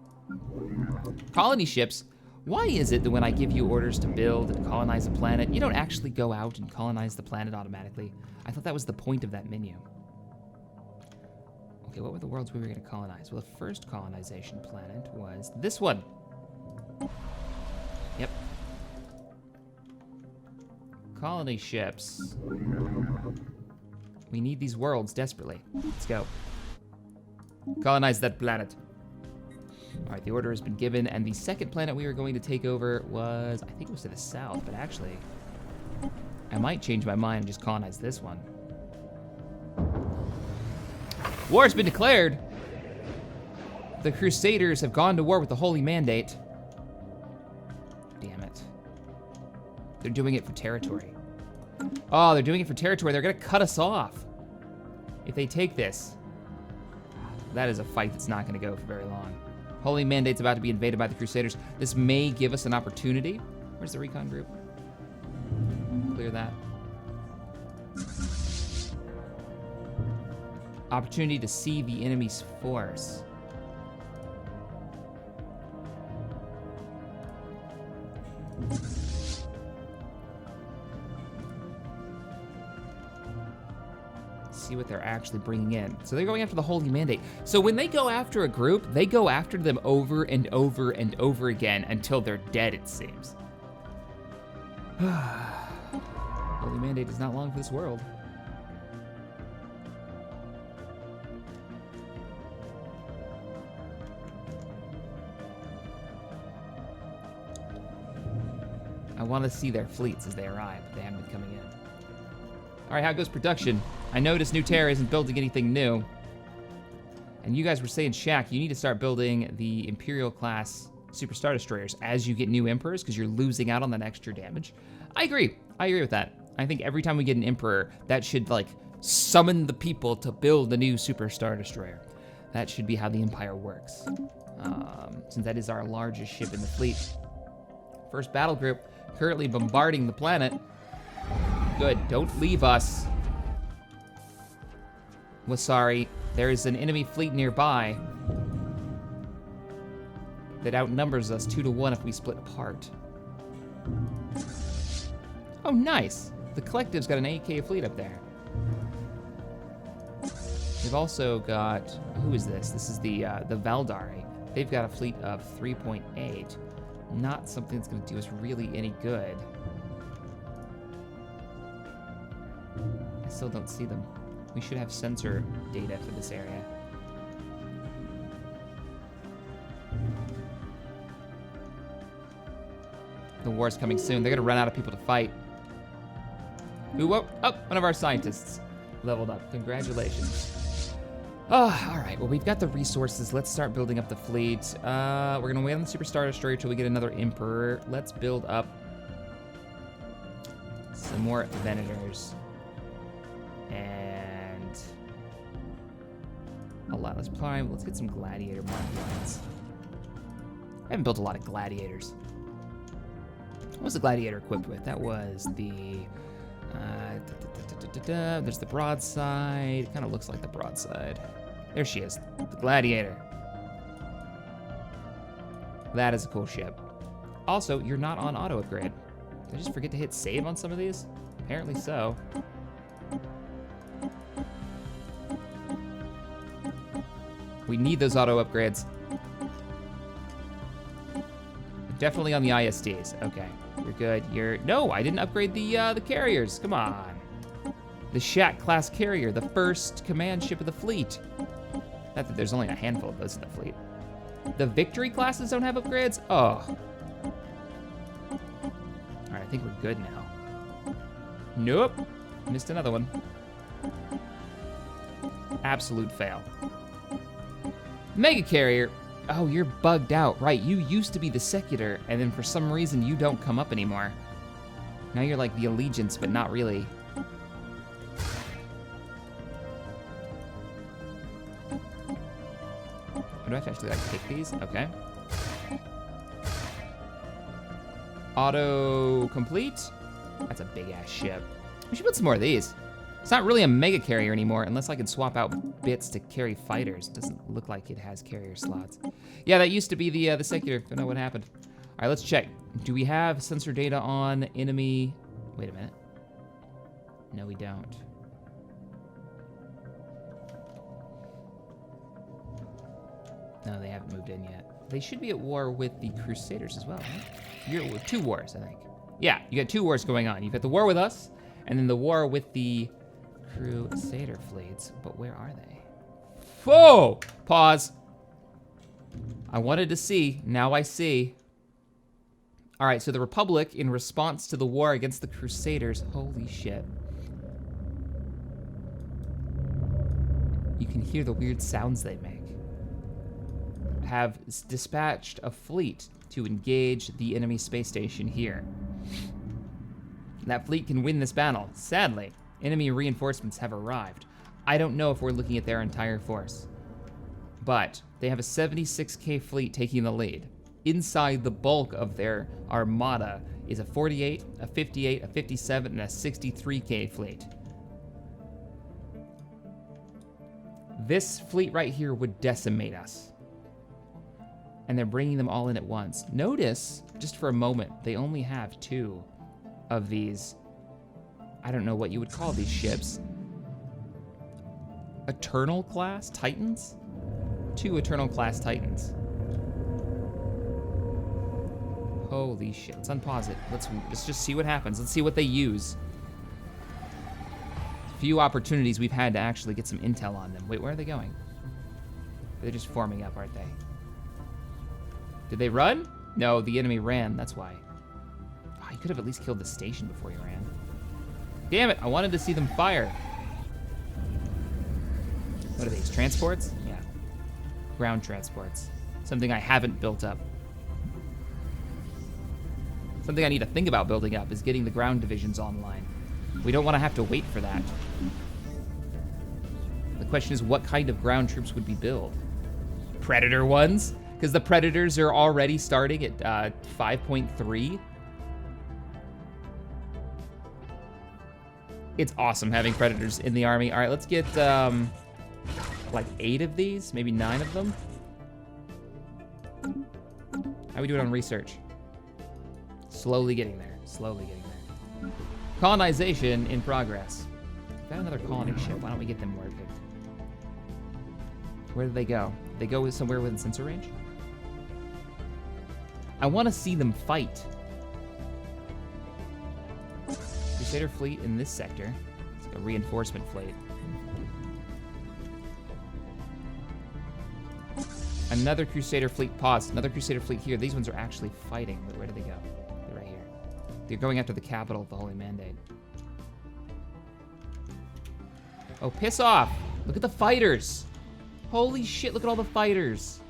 Colony ships. Why is it that when I give you orders to build and colonize a planet, you don't actually go out and colonize the planet automatically? I thought that was the point of that menu. Okay, what were the worlds we were gonna colonize? Well, the first colonization planet was this one. Yep. Colony ships. We need these worlds desperately. Let's go. Colonize that planet. All right, the order has been given, and the second planet we were going to take over was, I think it was to the south, but actually, I might change my mind and just colonize this one. War has been declared. The Crusaders have gone to war with the Holy Mandate. Damn it. They're doing it for territory. Oh, they're doing it for territory. They're gonna cut us off. If they take this, that is a fight that's not gonna go for very long. Holy Mandate's about to be invaded by the Crusaders. This may give us an opportunity. Where's the recon group? Clear that. Opportunity to see the enemy's force. See what they're actually bringing in. So they're going after the Holy Mandate. So when they go after a group, they go after them over and over and over again until they're dead, it seems. Holy Mandate is not long for this world. I want to see their fleets as they arrive, but they haven't been coming in. All right, how goes production? I noticed New Terra isn't building anything new. And you guys were saying, Shaq, you need to start building the Imperial class Super Star Destroyers as you get new Emperors, because you're losing out on that extra damage. I agree with that. I think every time we get an Emperor, that should like summon the people to build a new Super Star Destroyer. That should be how the Empire works. Since that is our largest ship in the fleet. First battle group currently bombarding the planet. Good, don't leave us. Wasari, there is an enemy fleet nearby that outnumbers us 2-to-1 if we split apart. Oh, nice. The Collective's got an 8K fleet up there. They've also got, who is this? This is the Valdari. They've got a fleet of 3.8. Not something that's gonna do us really any good. I still don't see them. We should have sensor data for this area. The war's coming soon. They're gonna run out of people to fight. Ooh, whoa, oh, one of our scientists leveled up. Congratulations. Oh, all right, well, we've got the resources. Let's start building up the fleet. We're gonna wait on the Super Star Destroyer till we get another Emperor. Let's build up some more Venators. And let's get some Gladiator modulines. I haven't built a lot of Gladiators. What was the Gladiator equipped with? That was the, there's the broadside. Kind of looks like the broadside. There she is, the Gladiator. That is a cool ship. Also, you're not on auto upgrade. Did I just forget to hit save on some of these? Apparently so. We need those auto upgrades. Definitely on the ISDs. Okay, you're good. No, I didn't upgrade the carriers. Come on. The Shat class carrier, the first command ship of the fleet. Not that there's only a handful of those in the fleet. The Victory classes don't have upgrades? Oh. All right, I think we're good now. Nope, missed another one. Absolute fail. Mega carrier. Oh, you're bugged out. Right, you used to be the Secular, and then for some reason you don't come up anymore. Now you're like the Allegiance, but not really. Do I have to actually like pick these? Okay. Auto complete. That's a big ass ship. We should put some more of these. It's not really a mega carrier anymore unless I can swap out bits to carry fighters. Doesn't look like it has carrier slots. Yeah, that used to be the Secular. Don't know what happened. All right, let's check. Do we have sensor data on enemy? Wait a minute. No, we don't. No, they haven't moved in yet. They should be at war with the Crusaders as well, right? You're with 2 wars, I think. Yeah, you got 2 wars going on. You've got the war with us, and then the war with the Crusader fleets. But where are they? Whoa! Pause. I wanted to see. Now I see. All right, so the Republic, in response to the war against the Crusaders, holy shit. You can hear the weird sounds they make. Have dispatched a fleet to engage the enemy space station here. That fleet can win this battle. Sadly, enemy reinforcements have arrived. I don't know if we're looking at their entire force, but they have a 76K fleet taking the lead. Inside the bulk of their armada is a 48, a 58, a 57, and a 63K fleet. This fleet right here would decimate us. And they're bringing them all in at once. Notice, just for a moment, they only have 2 of these, I don't know what you would call these ships. Eternal class Titans? 2 Eternal class Titans. Holy shit, let's unpause it. Let's just see what happens. Let's see what they use. Few opportunities we've had to actually get some intel on them. Wait, where are they going? They're just forming up, aren't they? Did they run? No, the enemy ran, that's why. Oh, you could have at least killed the station before you ran. Damn it, I wanted to see them fire. What are these, transports? Yeah, ground transports. Something I haven't built up. Something I need to think about building up is getting the ground divisions online. We don't want to have to wait for that. The question is, what kind of ground troops would we build? Predator ones? Because the Predators are already starting at 5.3. It's awesome having Predators in the army. All right, let's get like 8 of these, maybe 9 of them. How we doing on research? Slowly getting there, slowly getting there. Colonization in progress. Got another colony ship, why don't we get them working? Where did they go? Did they go somewhere within sensor range? I want to see them fight. Crusader fleet in this sector. It's like a reinforcement fleet. Another Crusader fleet, pause. Another Crusader fleet here. These ones are actually fighting. Where did they go? They're right here. They're going after the capital of the Holy Mandate. Oh, piss off. Look at the fighters. Holy shit, look at all the fighters.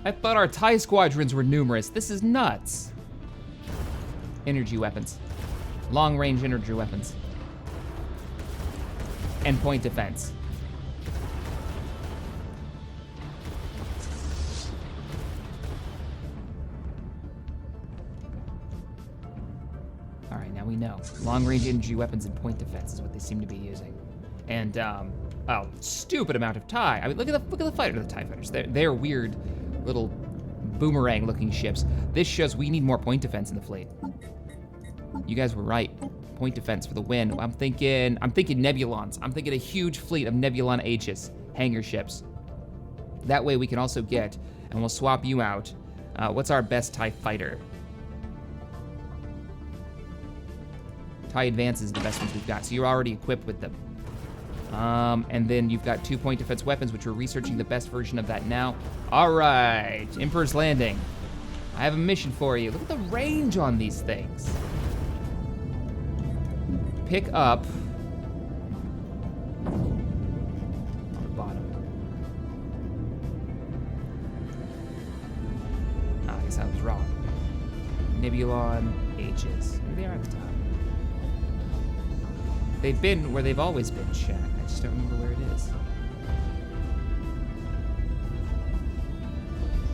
I thought our TIE squadrons were numerous. This is nuts. Energy weapons. Long-range energy weapons. And point defense. All right, now we know. Long-range energy weapons and point defense is what they seem to be using. And, oh, stupid amount of TIE. I mean, look at the fighter, the TIE fighters. They're weird little boomerang-looking ships. This shows we need more point defense in the fleet. You guys were right. Point defense for the win. I'm thinking Nebulons. I'm thinking a huge fleet of Nebulon H's, hangar ships. That way we can also get, and we'll swap you out. What's our best TIE fighter? TIE Advance is the best ones we've got, so you're already equipped with them. And then you've got 2 point defense weapons, which we're researching the best version of that now. All right, Emperor's Landing. I have a mission for you. Look at the range on these things. Pick up on the bottom. Ah, I guess I was wrong. Nebulon H's. Maybe they are at the top. They've been where they've always been, Shaq. I just don't remember where it is.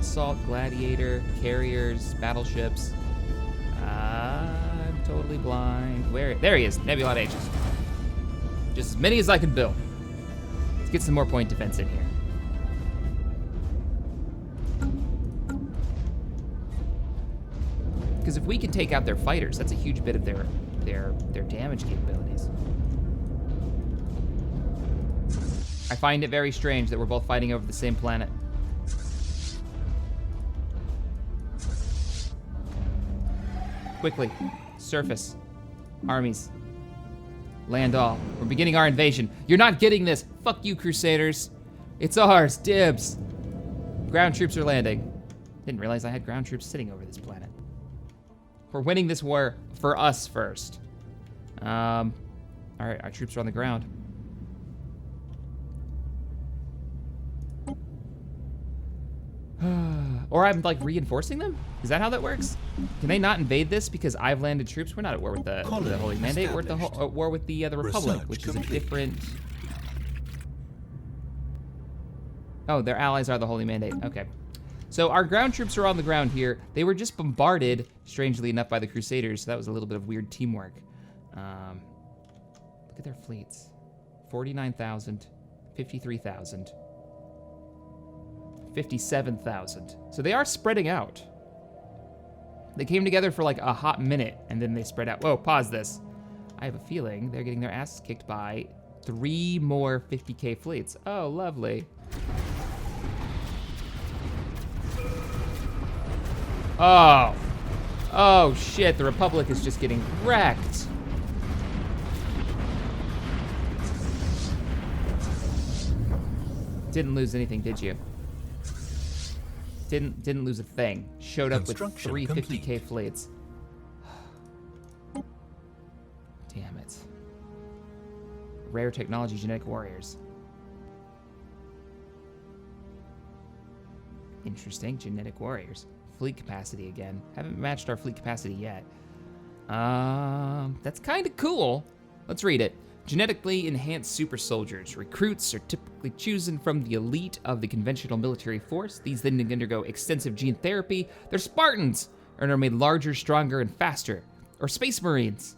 Assault, Gladiator, Carriers, Battleships. I'm totally blind. There he is, Nebulon H's. Just as many as I can build. Let's get some more point defense in here. Because if we can take out their fighters, that's a huge bit of their damage capabilities. I find it very strange that we're both fighting over the same planet. Quickly, surface, armies, land all. We're beginning our invasion. You're not getting this. Fuck you, Crusaders. It's ours, dibs. Ground troops are landing. Didn't realize I had ground troops sitting over this planet. We're winning this war for us first. All right, our troops are on the ground. Or I'm like reinforcing them? Is that how that works? Can they not invade this because I've landed troops? We're not at war with the Holy Mandate. We're at war with the Republic, which is a different. Oh, their allies are the Holy Mandate. Okay. So our ground troops are on the ground here. They were just bombarded, strangely enough, by the Crusaders, so that was a little bit of weird teamwork. Look at their fleets. 49,000, 53,000, 57,000. So they are spreading out. They came together for like a hot minute, and then they spread out. Whoa, pause this. I have a feeling they're getting their asses kicked by 3 more 50K fleets. Oh, lovely. Oh shit, the Republic is just getting wrecked. Didn't lose anything, did you? Didn't lose a thing. Showed up with 3 50K fleets. Damn it. Rare technology, genetic warriors. Interesting, genetic warriors. Fleet capacity again. Haven't matched our fleet capacity yet. That's kind of cool. Let's read it. Genetically enhanced super soldiers. Recruits are typically chosen from the elite of the conventional military force. These then undergo extensive gene therapy. They're Spartans and are made larger, stronger, and faster. Or Space Marines.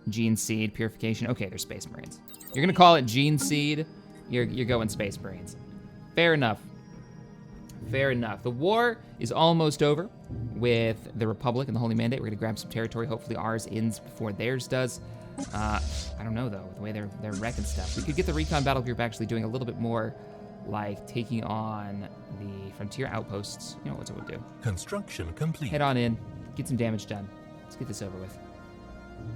Gene seed, purification. Okay, they're Space Marines. You're gonna call it gene seed. You're going Space Marines. Fair enough. Fair enough. The war is almost over with the Republic and the Holy Mandate. We're gonna grab some territory. Hopefully ours ends before theirs does. I don't know though, the way they're wrecking stuff. We could get the recon battle group actually doing a little bit more, like taking on the frontier outposts. You know what it would do. Construction complete. Head on in, get some damage done. Let's get this over with.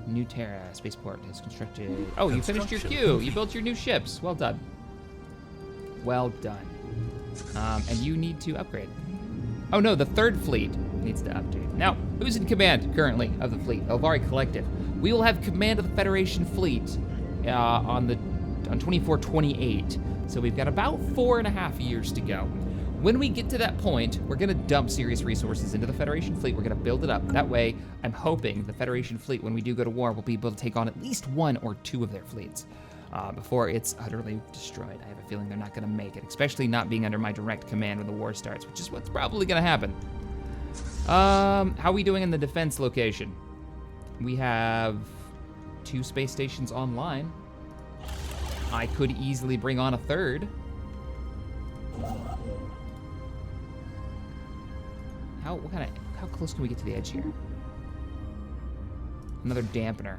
New Terra spaceport is constructed. Oh, you finished your queue. Complete. You built your new ships. Well done. Well done. And you need to upgrade. Oh no, the third fleet needs to update. Now, who's in command currently of the fleet? Elvari Collective. We will have command of the Federation fleet on 2428. So we've got about 4.5 years to go. When we get to that point, we're gonna dump serious resources into the Federation fleet. We're gonna build it up. That way, I'm hoping the Federation fleet, when we do go to war, will be able to take on at least 1 or 2 of their fleets before it's utterly destroyed. I have a feeling they're not gonna make it, especially not being under my direct command when the war starts, which is what's probably gonna happen. How are we doing in the defense location? We have 2 space stations online. I could easily bring on a 3rd. How close can we get to the edge here? Another dampener.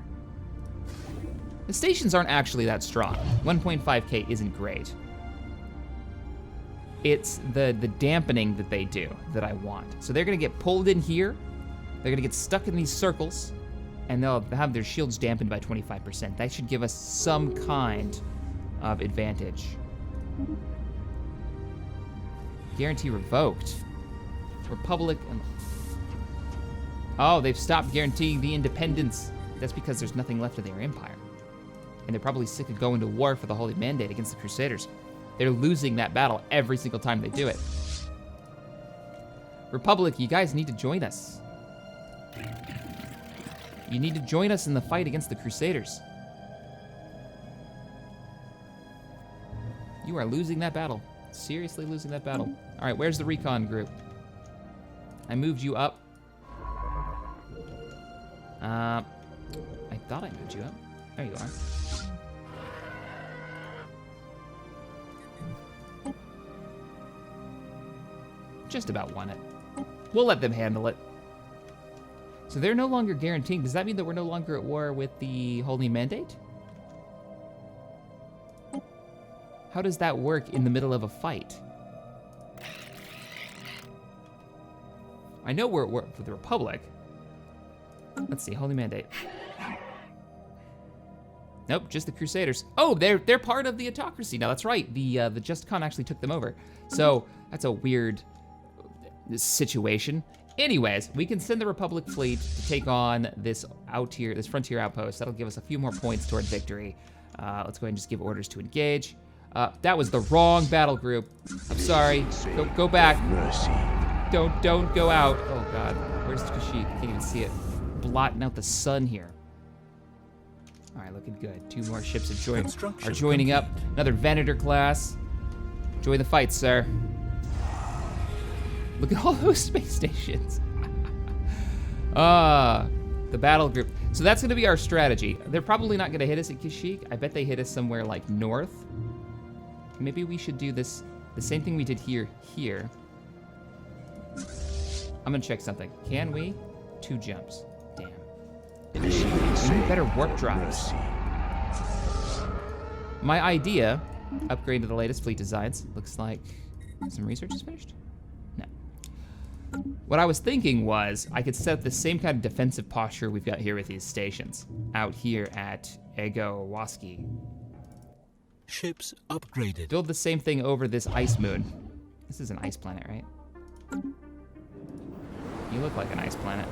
The stations aren't actually that strong. 1.5K isn't great. It's the dampening that they do that I want. So they're gonna get pulled in here, they're gonna get stuck in these circles, and they'll have their shields dampened by 25%. That should give us some kind of advantage. Guarantee revoked. Republic and... Oh, they've stopped guaranteeing the independence. That's because there's nothing left of their empire. And they're probably sick of going to war for the Holy Mandate against the Crusaders. They're losing that battle every single time they do it. Republic, you guys need to join us. You need to join us in the fight against the Crusaders. You are losing that battle. Seriously losing that battle. All right, where's the recon group? I moved you up. I thought I moved you up. There you are. Just about won it. We'll let them handle it. So they're no longer guaranteeing. Does that mean that we're no longer at war with the Holy Mandate? How does that work in the middle of a fight? I know we're at war with the Republic. Let's see, Holy Mandate. Nope, just the Crusaders. Oh, they're part of the autocracy now. That's right. The Just Con actually took them over. So that's a weird situation. Anyways, we can send the Republic fleet to take on this frontier outpost. That'll give us a few more points toward victory. Let's go ahead and just give orders to engage. That was the wrong battle group. I'm sorry. Go back. Mercy. Don't go out. Oh God, where's Kashyyyk? I can't even see it. Blotting out the sun here. All right, looking good. 2 more ships are joining up. Another Venator class. Enjoy the fight, sir. Look at all those space stations. The battle group. So that's gonna be our strategy. They're probably not gonna hit us at Kashyyyk. I bet they hit us somewhere like north. Maybe we should do this, the same thing we did here. I'm gonna check something. Can we? 2 jumps. Damn. We need better warp drives. My idea, upgrade to the latest fleet designs. Looks like some research is finished? No. What I was thinking was I could set up the same kind of defensive posture we've got here with these stations out here at Egowaski. Ships upgraded. Build the same thing over this ice moon. This is an ice planet, right? You look like an ice planet.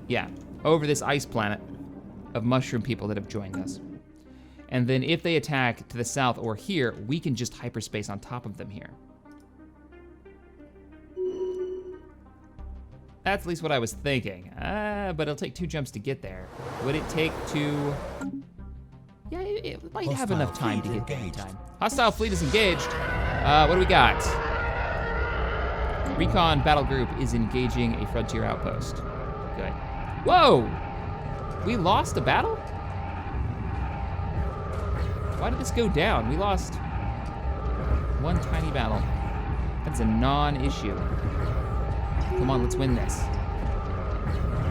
Yeah, over this ice planet of mushroom people that have joined us. And then if they attack to the south or here, we can just hyperspace on top of them here. That's at least what I was thinking. But it'll take 2 jumps to get there. Would it take 2... Yeah, it might have enough time to get there in time. Hostile fleet is engaged. What do we got? Recon battle group is engaging a frontier outpost. Good. Whoa! We lost a battle? Why did this go down? We lost 1 tiny battle. That's a non-issue. Come on, let's win this.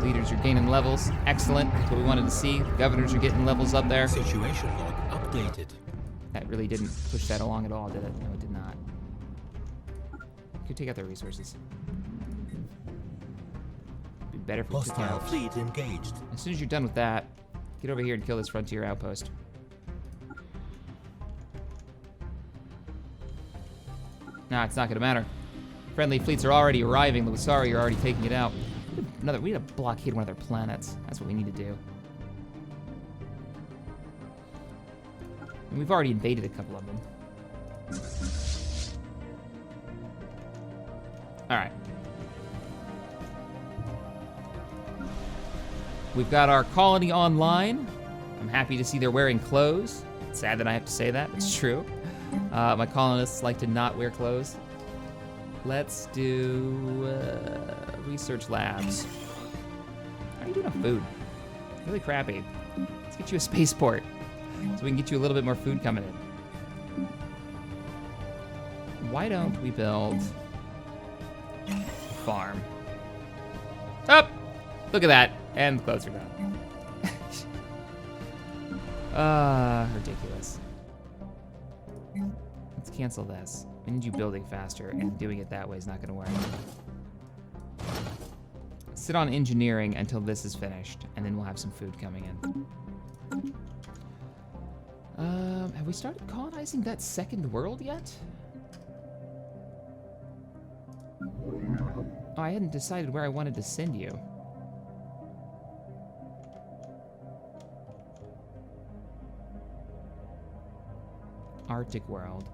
Leaders are gaining levels. Excellent. That's what we wanted to see. Governors are getting levels up there. Situation log updated. That really didn't push that along at all, did it? No, it did not. Could take out their resources. Be better if we took Hostile out. fleet engaged. As soon as you're done with that, get over here and kill this frontier outpost. Nah, it's not gonna matter. Friendly fleets are already arriving. The Wasari are already taking it out. We need to blockade one of their planets. That's what we need to do. And we've already invaded a couple of them. All right. We've got our colony online. I'm happy to see they're wearing clothes. It's sad that I have to say that. It's true. My colonists like to not wear clothes. Let's do research labs. How are you doing on food? Really crappy. Let's get you a spaceport so we can get you a little bit more food coming in. Why don't we build a farm? Oh, look at that. And the clothes are done. Ridiculous. Let's cancel this. I need you building faster, and doing it that way is not gonna work. Sit on engineering until this is finished, and then we'll have some food coming in. Have we started colonizing that second world yet? Oh, I hadn't decided where I wanted to send you. Arctic world.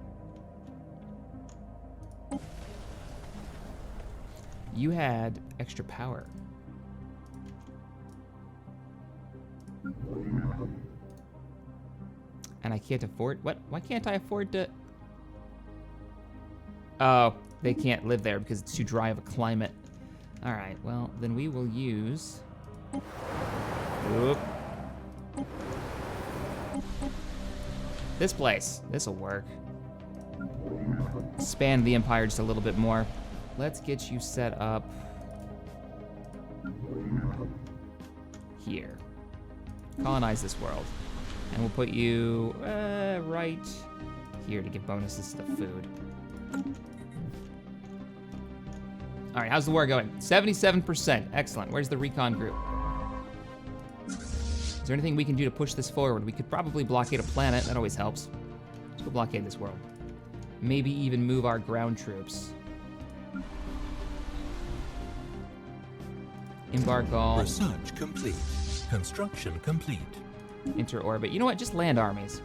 You had extra power. And I can't afford, what? Why can't I afford to? Oh, they can't live there because it's too dry of a climate. All right, well, then we will use, oop. This place, this'll work. Expand the empire just a little bit more. Let's get you set up here. Colonize this world. And we'll put you right here to give bonuses to the food. All right, how's the war going? 77%, excellent. Where's the recon group? Is there anything we can do to push this forward? We could probably blockade a planet, that always helps. Let's go blockade this world. Maybe even move our ground troops. Embark all. Research complete. Construction complete. Enter orbit. You know what? Just land armies.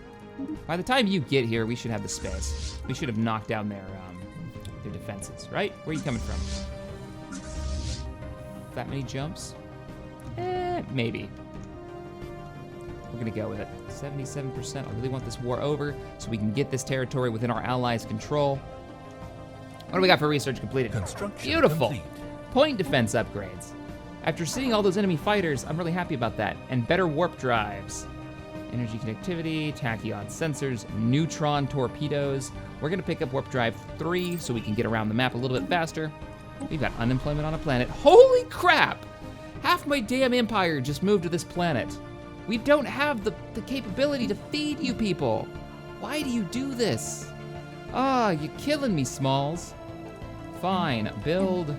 By the time you get here, we should have the space. We should have knocked down their defenses, right? Where are you coming from? That many jumps? Maybe. We're gonna go with it. 77%. I really want this war over so we can get this territory within our allies' control. What do we got for research completed? Construction Beautiful. complete. Point defense upgrades. After seeing all those enemy fighters, I'm really happy about that. And better warp drives. Energy connectivity, tachyon sensors, neutron torpedoes. We're gonna pick up warp drive 3 so we can get around the map a little bit faster. We've got unemployment on a planet. Holy crap! Half my damn empire just moved to this planet. We don't have the capability to feed you people. Why do you do this? Ah, you're killing me, Smalls. Fine, build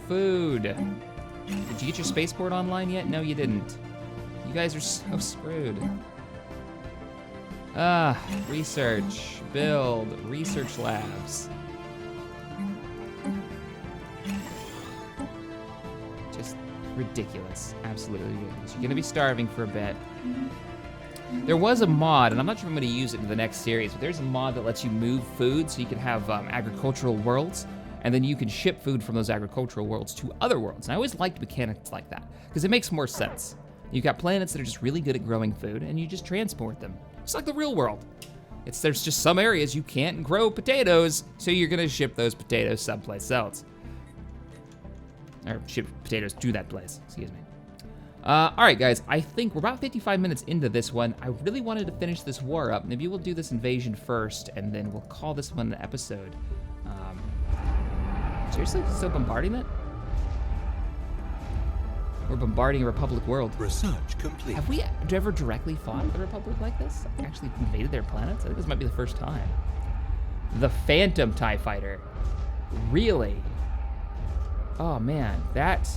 food. Did you get your spaceport online yet? No, you didn't. You guys are so screwed. Research, build, research labs. Just ridiculous, absolutely ridiculous. You're gonna be starving for a bit. There was a mod, and I'm not sure if I'm gonna use it in the next series, but there's a mod that lets you move food so you can have agricultural worlds, and then you can ship food from those agricultural worlds to other worlds. And I always liked mechanics like that, because it makes more sense. You've got planets that are just really good at growing food, and you just transport them. It's like the real world. There's just some areas you can't grow potatoes, so you're gonna ship those potatoes someplace else. Or ship potatoes to that place, excuse me. All right, guys, I think we're about 55 minutes into this one. I really wanted to finish this war up. Maybe we'll do this invasion first, and then we'll call this one an episode. Seriously? Still bombarding it? We're bombarding a Republic world. Research complete. Have we ever directly fought the Republic like this? Actually invaded their planets? I think this might be the first time. The Phantom TIE Fighter. Really? Oh man, that's...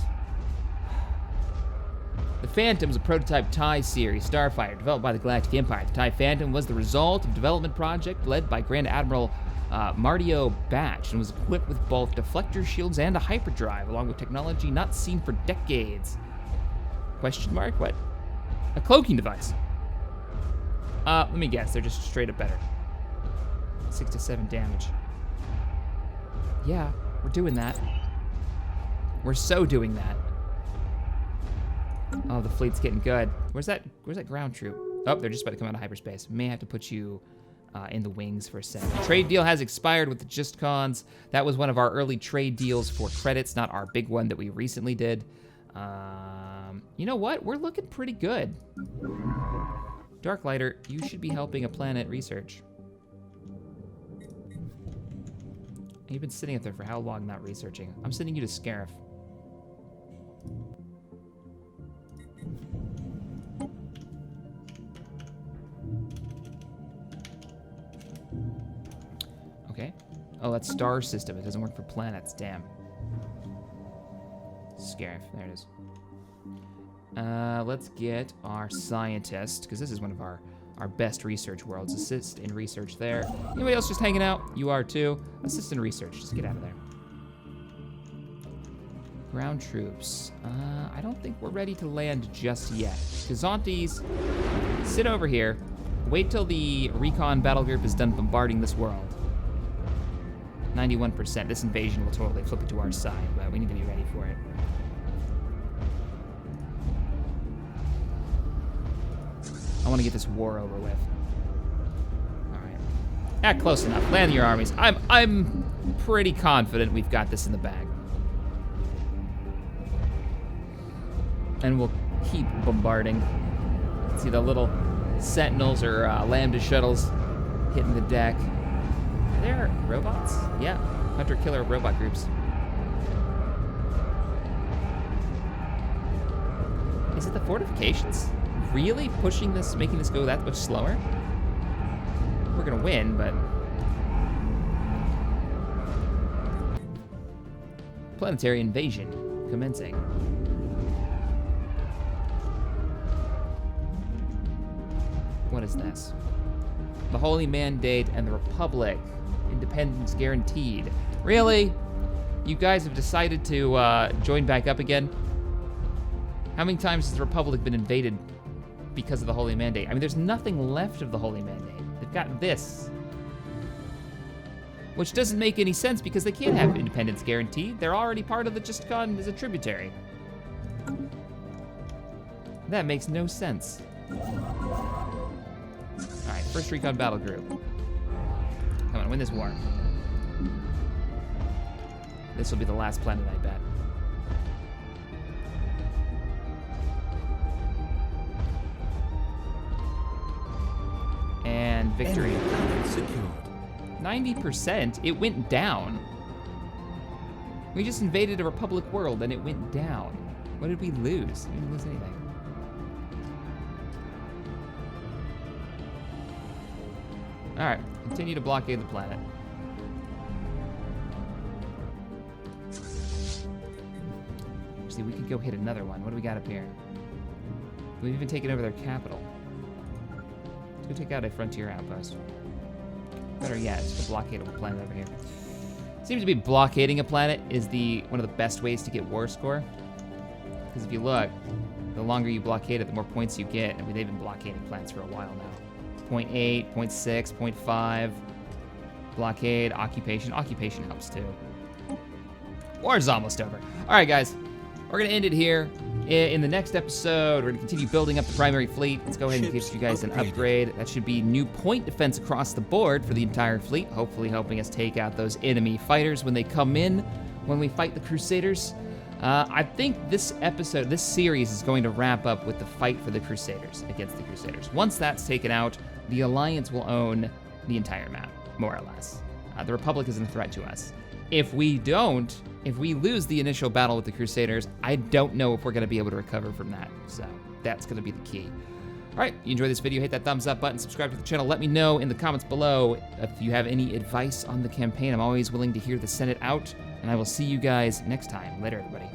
The Phantom is a prototype TIE series starfighter developed by the Galactic Empire. The TIE Phantom was the result of a development project led by Grand Admiral Mardio batch and was equipped with both deflector shields and a hyperdrive, along with technology not seen for decades. Question mark? What? A cloaking device. Let me guess, they're just straight up better. 6 to 7 damage. Yeah, we're doing that. We're so doing that. Oh, the fleet's getting good. Where's that ground troop? Oh, they're just about to come out of hyperspace. May have to put you in the wings for a second. Trade deal has expired with the Just Cons. That was one of our early trade deals for credits, not our big one that we recently did. You know what? We're looking pretty good. Darklighter, you should be helping a planet research. You've been sitting up there for how long not researching? I'm sending you to Scarif. Okay. Oh, that's star system. It doesn't work for planets. Damn. Scarif. There it is. Let's get our scientist, because this is one of our best research worlds. Assist in research there. Anybody else just hanging out? You are too. Assist in research. Just get out of there. Ground troops. I don't think we're ready to land just yet. Kazantes, sit over here. Wait till the recon battle group is done bombarding this world. 91%. This invasion will totally flip it to our side, but we need to be ready for it. I want to get this war over with. All right. Close enough. Land your armies. I'm pretty confident we've got this in the bag. And we'll keep bombarding. See the little sentinels or lambda shuttles hitting the deck. Are there robots? Yeah, hunter-killer robot groups. Is it the fortifications? Really pushing this, making this go that much slower? We're gonna win, but... Planetary invasion commencing. What is this? The Holy Mandate and the Republic. Independence guaranteed. Really? You guys have decided to join back up again? How many times has the Republic been invaded because of the Holy Mandate? I mean, there's nothing left of the Holy Mandate. They've got this. Which doesn't make any sense because they can't have independence guaranteed. They're already part of the Just Con as a tributary. That makes no sense. Alright, first recon battle group. Come on, win this war. This will be the last planet, I bet. And victory. 90%? It went down. We just invaded a Republic world and it went down. What did we lose? We didn't lose anything. Alright, continue to blockade the planet. See, we could go hit another one. What do we got up here? We've even taken over their capital. Let's go take out a frontier outpost. Better yet, just a blockade of a planet over here. Seems to be blockading a planet is one of the best ways to get war score. Because if you look, the longer you blockade it, the more points you get. I mean, they've been blockading planets for a while now. 0.8, 0.6, 0.5. Blockade, occupation. Occupation helps too. War's almost over. All right, guys. We're going to end it here. In the next episode, we're going to continue building up the primary fleet. Let's go ahead and give you guys an upgrade. That should be new point defense across the board for the entire fleet, hopefully helping us take out those enemy fighters when they come in, when we fight the Crusaders. I think this series is going to wrap up with the fight for the Crusaders, against the Crusaders. Once that's taken out, the Alliance will own the entire map, more or less. The Republic isn't a threat to us. If we lose the initial battle with the Crusaders, I don't know if we're going to be able to recover from that. So that's going to be the key. All right, you enjoyed this video, hit that thumbs up button, subscribe to the channel. Let me know in the comments below if you have any advice on the campaign. I'm always willing to hear the Senate out, and I will see you guys next time. Later, everybody.